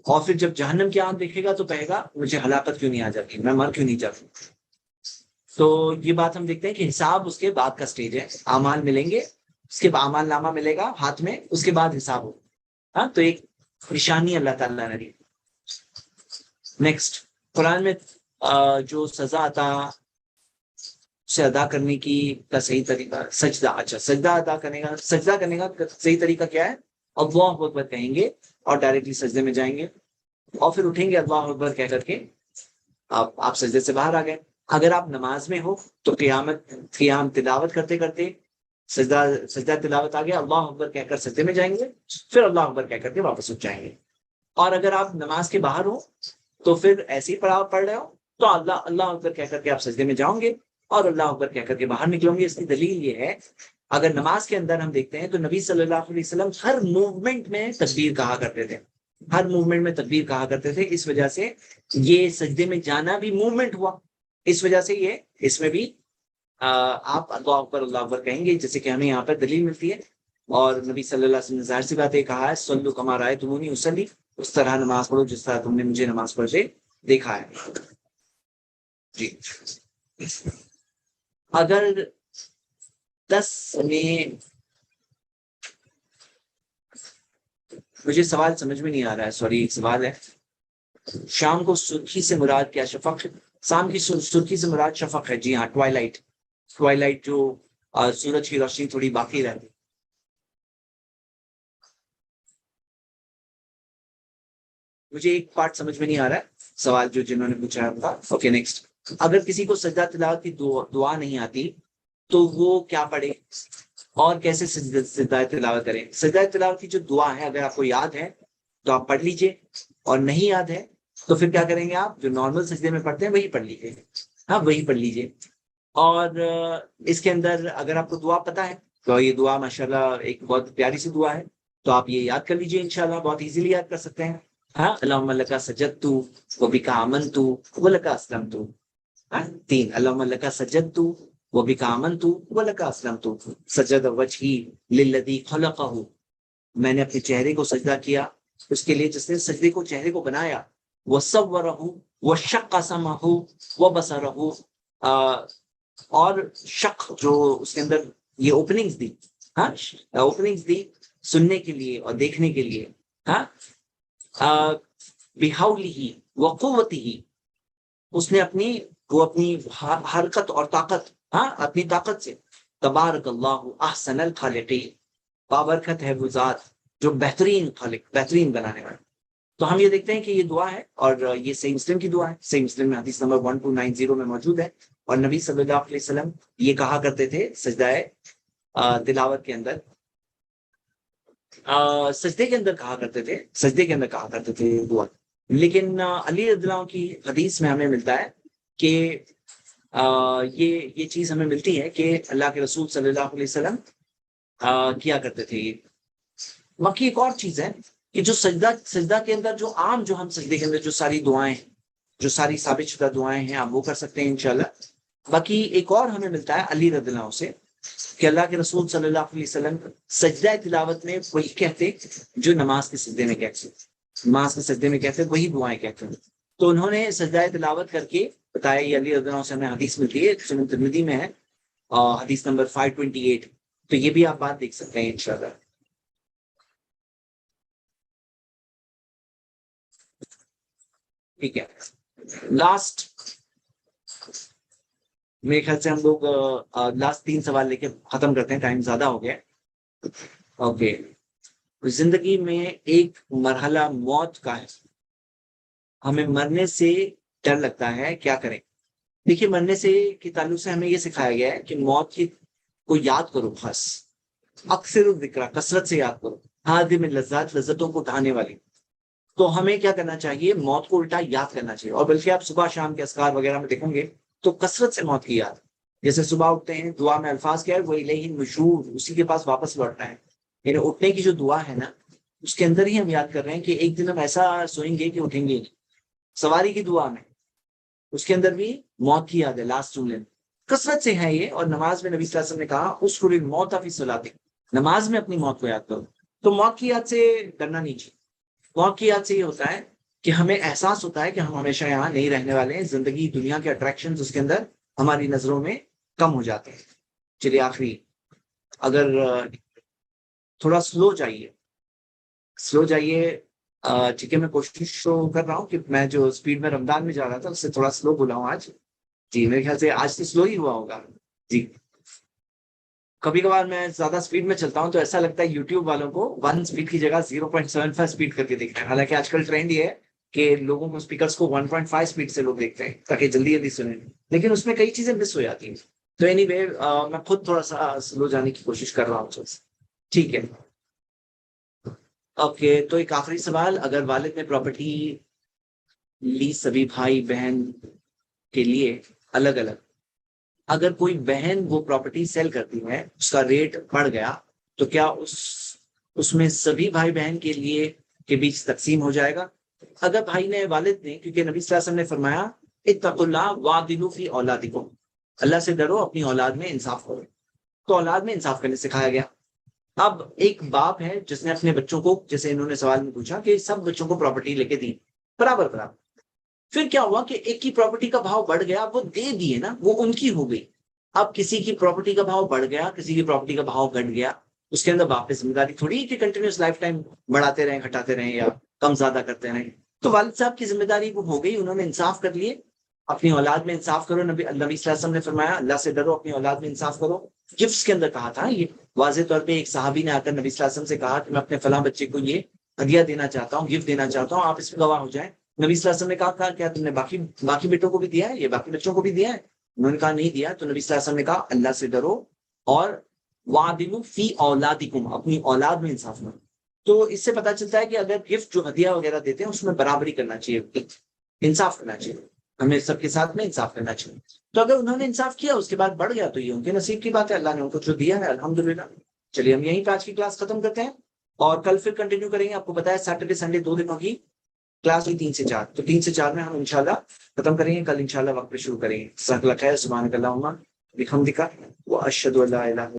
اور پھر جب جہنم کی آنکھ دیکھے گا تو کہے گا مجھے ہلاکت کیوں نہیں آ جاتی، میں مر کیوں نہیں جاتا. تو یہ بات ہم دیکھتے ہیں کہ حساب اس کے بعد کا سٹیج ہے. اعمال ملیں گے، اس کے بعد اعمال نامہ ملے گا ہاتھ میں، اس کے بعد حساب ہوگا. ہاں، تو ایک نشانی اللہ تعالیٰ نے دی. نیکسٹ، قرآن میں جو سزا عطا سے ادا کرنے کی کا صحیح طریقہ، سجدہ. اچھا، سجدہ ادا کرنے کا، سجدہ کرنے کا صحیح طریقہ کیا ہے؟ اللہ اکبر کہیں گے اور ڈائریکٹلی سجدے میں جائیں گے، اور پھر اٹھیں گے اللہ اکبر کہہ کر کے آپ سجدے سے باہر آ گئے. اگر آپ نماز میں ہو تو قیام تلاوت کرتے کرتے سجدہ تلاوت آ گیا، اللہ اکبر کہہ کر سجدے میں جائیں گے، پھر اللہ اکبر کہہ کر کے واپس اٹھ جائیں گے. اور اگر آپ نماز کے باہر ہو تو پھر ایسے ہی پڑھ رہے ہو تو اللہ اکبر کہہ کر کے آپ سجدے میں جاؤں گے اور اللہ اکبر کہہ کر کے باہر نکلیں گے. اس کی دلیل یہ ہے، اگر نماز کے اندر ہم دیکھتے ہیں تو نبی صلی اللہ علیہ وسلم ہر موومنٹ میں تکبیر کہا کرتے تھے، ہر موومنٹ میں تکبیر کہا کرتے تھے. اس وجہ سے یہ سجدے میں جانا بھی موومنٹ ہوا، اس وجہ سے یہ اس میں بھی آپ اللہ اکبر کہیں گے، جیسے کہ ہمیں یہاں پر دلیل ملتی ہے. اور نبی صلی اللہ علیہ وسلم نے ظاہر سی بات یہ کہا ہے، صلو کما رأیتمونی اصلی، اس طرح نماز پڑھو جس طرح تم نے مجھے نماز پڑھتے دیکھا ہے. جی، اگر 10 میں مجھے سوال سمجھ میں نہیں آ رہا ہے، سوری، ایک سوال ہے، شام کو سرخی سے مراد کیا؟ شفق؟ شام کی سرخی سے مراد شفق ہے، جی ہاں، ٹوائلائٹ، ٹوائلائٹ جو سورج کی روشنی تھوڑی باقی رہتی۔ مجھے ایک پارٹ سمجھ میں نہیں آ رہا ہے سوال جو جنہوں نے پوچھا تھا۔ اوکے نیکسٹ، اگر کسی کو سجدہ تلاوت کی دعا نہیں آتی تو وہ کیا پڑھے اور کیسے سجدہ تلاوت کریں؟ سجدہ تلاوت کی جو دعا ہے اگر آپ کو یاد ہے تو آپ پڑھ لیجئے، اور نہیں یاد ہے تو پھر کیا کریں گے؟ آپ جو نارمل سجدے میں پڑھتے ہیں وہی پڑھ لیجئے، ہاں وہی پڑھ لیجئے۔ اور اس کے اندر اگر آپ کو دعا پتا ہے تو یہ دعا ماشاءاللہ ایک بہت پیاری سی دعا ہے، تو آپ یہ یاد کر لیجئے، انشاءاللہ بہت ایزیلی یاد کر سکتے ہیں۔ ہاں، اللہم لکا سجدت وبک آمنت ولک اسلمت، ہاں، تین، اللہم لکا سجدت وبک آمنت ولک اسلمت، سجد وجہی للذی خلقہ، میں نے اپنے چہرے کو سجدہ کیا اس کے لیے جس نے سجدے کو، چہرے کو بنایا، وصورہ وشق سمعہ وبصرہ، اور شق جو اس کے اندر یہ اوپننگز دی، ہاں اوپننگز دی سننے کے لیے اور دیکھنے کے لیے، ہاں، بحولہ وقوتہ، اس نے اپنی حرکت اور طاقت، ہاں اپنی طاقت سے، تبارک اللہ احسن الخالقین، بابرکت ہے وہ ذات جو بہترین خالق، بہترین بنانے والا۔ تو ہم یہ دیکھتے ہیں کہ یہ دعا ہے، اور یہ صحیح مسلم کی دعا ہے، صحیح مسلم میں حدیث نمبر 1290 میں موجود ہے، اور نبی صلی اللہ علیہ وسلم یہ کہا کرتے تھے سجدہ تلاوت کے اندر، سجدے کے اندر کہا کرتے تھے، سجدے کے اندر کہا کرتے تھے دعا۔ لیکن علی رضی اللہ عنہ کی حدیث میں ہمیں ملتا ہے کہ یہ چیز ہمیں ملتی ہے کہ اللہ کے رسول صلی اللہ علیہ وسلم کیا کرتے تھے۔ باقی ایک اور چیز ہے کہ جو سجدہ کے اندر جو عام، جو ہم سجدے کے اندر جو ساری دعائیں ہیں، جو ساری ثابت شدہ دعائیں ہیں، آپ وہ کر سکتے ہیں انشاءاللہ۔ باقی ایک اور ہمیں ملتا ہے علی رضی اللہ عنہ سے کہ اللہ کے رسول صلی اللہ علیہ وسلم سجدہ تلاوت میں وہی کہتے جو نماز کے سجدے میں کہتے، نماز کے سجدے میں کہتے وہی دعائیں کہتے ہیں۔ تو انہوں نے سجدہ تلاوت کر کے بتایا، یہ علی رضی اللہ عنہ سے ہمیں حدیث ملتی ہے، سنن ترمذی میں ہے، حدیث نمبر 528، تو یہ بھی آپ بات دیکھ سکتے ہیں انشاءاللہ۔ ٹھیک ہے، لاسٹ، میرے خیال سے ہم لوگ لاسٹ 3 سوال لے کے ختم کرتے ہیں، ٹائم زیادہ ہو گیا۔ اوکے، زندگی میں ایک مرحلہ موت کا ہے، ہمیں مرنے سے ڈر لگتا ہے، کیا کریں؟ دیکھیے، مرنے سے کے تعلق سے ہمیں یہ سکھایا گیا ہے کہ موت کی کو یاد کرو، خاص اکثر ذکر، کثرت سے یاد کرو، ہادم لذات، لذتوں کو اٹھانے والی۔ تو ہمیں کیا کرنا چاہیے؟ موت کو الٹا یاد کرنا چاہیے، اور بلکہ آپ صبح شام کے اذکار وغیرہ میں دیکھیں گے تو کثرت سے موت کی یاد، جیسے صبح اٹھتے ہیں دعا میں الفاظ کیا ہے، وہ الیہ النشور، اسی کے پاس واپس لوٹنا ہے، یعنی اٹھنے کی جو دعا ہے نا، اس کے اندر ہی ہم یاد کر رہے ہیں کہ ایک دن ہم ایسا سوئیں گے کہ اٹھیں گے نہیں۔ سواری کی دعا میں اس کے اندر بھی موت کی یاد ہے، لاسٹ جملے میں کثرت سے ہے یہ، اور نماز میں نبی صلی اللہ علیہ وسلم نے کہا اس کو موت فی صلاۃ، نماز میں اپنی موت کو یاد کرو۔ تو موت کی یاد سے ڈرنا نہیں چاہیے۔ موت کی یاد سے یہ ہوتا ہے کہ ہمیں احساس ہوتا ہے کہ ہم ہمیشہ یہاں نہیں رہنے والے ہیں، زندگی، دنیا کے اٹریکشنز اس کے اندر ہماری نظروں میں کم ہو جاتے ہیں۔ چلیے آخری، اگر تھوڑا سلو جائیے، ٹھیک ہے، میں کوشش کر رہا ہوں کہ میں جو اسپیڈ میں رمضان میں جا رہا تھا اس سے تھوڑا سلو بولا ہوں آج، جی میرے خیال سے آج تو سلو ہی ہوا ہوگا، جی۔ کبھی کبھار میں زیادہ اسپیڈ میں چلتا ہوں تو ایسا لگتا ہے یوٹیوب والوں کو 1 اسپیڈ کی جگہ 0.75 اسپیڈ کر کے دیکھنا ہے، حالانکہ آج کل ٹرینڈ یہ ہے کہ لوگوں کو اسپیکرز کو 1.5 اسپیڈ سے لوگ دیکھتے ہیں تاکہ جلدی جلدی سنیں، لیکن اس میں کئی چیزیں مس ہو جاتی ہیں۔ تو اینی وے، میں خود تھوڑا سا سلو جانے کی کوشش کر رہا ہوں، ٹھیک ہے۔ اوکے، تو ایک آخری سوال، اگر والد نے پراپرٹی لی سبھی بھائی بہن کے لیے الگ الگ، اگر کوئی بہن وہ پراپرٹی سیل کرتی ہے، اس کا ریٹ بڑھ گیا، تو کیا اس میں سبھی بھائی بہن کے لیے کے بیچ تقسیم ہو جائے گا؟ اگر بھائی نے، والد نے، کیونکہ نبی صلی اللہ علیہ وسلم نے فرمایا اتقوا اللہ وعدلوا فی اولادکم، اللہ سے ڈرو، اپنی اولاد میں انصاف کرو، تو اولاد میں انصاف کرنے سکھایا گیا۔ اب ایک باپ ہے جس نے اپنے بچوں کو، جیسے انہوں نے سوال میں پوچھا کہ سب بچوں کو پراپرٹی لے کے دی برابر برابر، پھر کیا ہوا کہ ایک کی پراپرٹی کا بھاؤ بڑھ گیا، وہ دے دیے نا، وہ ان کی ہو گئی۔ اب کسی کی پراپرٹی کا بھاؤ بڑھ گیا، کسی کی پراپرٹی کا بھاؤ گھٹ گیا، اس کے اندر باپ نے ذمہ داری تھوڑی ہے کہ کنٹینیوس لائف ٹائم بڑھاتے رہیں گھٹاتے رہیں یا کم زیادہ کرتے رہیں. تو والد صاحب کی ذمہ داری وہ ہو گئی, انہوں نے انصاف کر لیے. اپنی اولاد میں انصاف کرو, نبی صلی اللہ علیہ وسلم نے فرمایا اللہ سے ڈرو, اپنی اولاد میں انصاف کرو. گفٹس کے اندر کہا تھا یہ واضح طور پہ, ایک صحابی نے آ کر نبی صلی اللہ علیہ وسلم سے کہا کہ میں اپنے فلاں بچے کو یہ ہدیہ دینا چاہتا ہوں, گفٹ دینا چاہتا ہوں, آپ اس میں گواہ ہو جائیں. نبی صلی اللہ علیہ وسلم نے کہا کیا تم نے باقی بیٹوں کو بھی دیا ہے, یہ باقی بچوں کو بھی دیا ہے؟ انہوں نے کہا نہیں دیا. تو نبی صلی اللہ علیہ وسلم نے کہا اللہ سے ڈرو اور وعدلوا فی اولادکم, اپنی اولاد میں انصاف کرو. تو اس سے پتا چلتا ہے کہ اگر گفٹ جو ہدیہ وغیرہ دیتے ہیں اس میں برابری کرنا چاہیے, انصاف کرنا چاہیے, ہمیں سب کے ساتھ میں انصاف کرنا چاہیے. تو اگر انہوں نے انصاف کیا اس کے بعد بڑھ گیا تو یہ ان کے نصیب کی بات ہے, اللہ نے ان کو جو دیا ہے الحمدللہ. چلیے ہم یہیں پہ آج کی کلاس ختم کرتے ہیں اور کل پھر کنٹینیو کریں گے. آپ کو بتایا سیٹرڈے سنڈے 2 دنوں کی کلاس ہوئی 3 سے 4, تو 3 سے 4 میں ہم انشاءاللہ ختم کریں گے. کل انشاءاللہ وقت پہ شروع کریں گے. جزاک اللہ خیر, سبحانک اللہم بحمدک واشہد ان لا الہ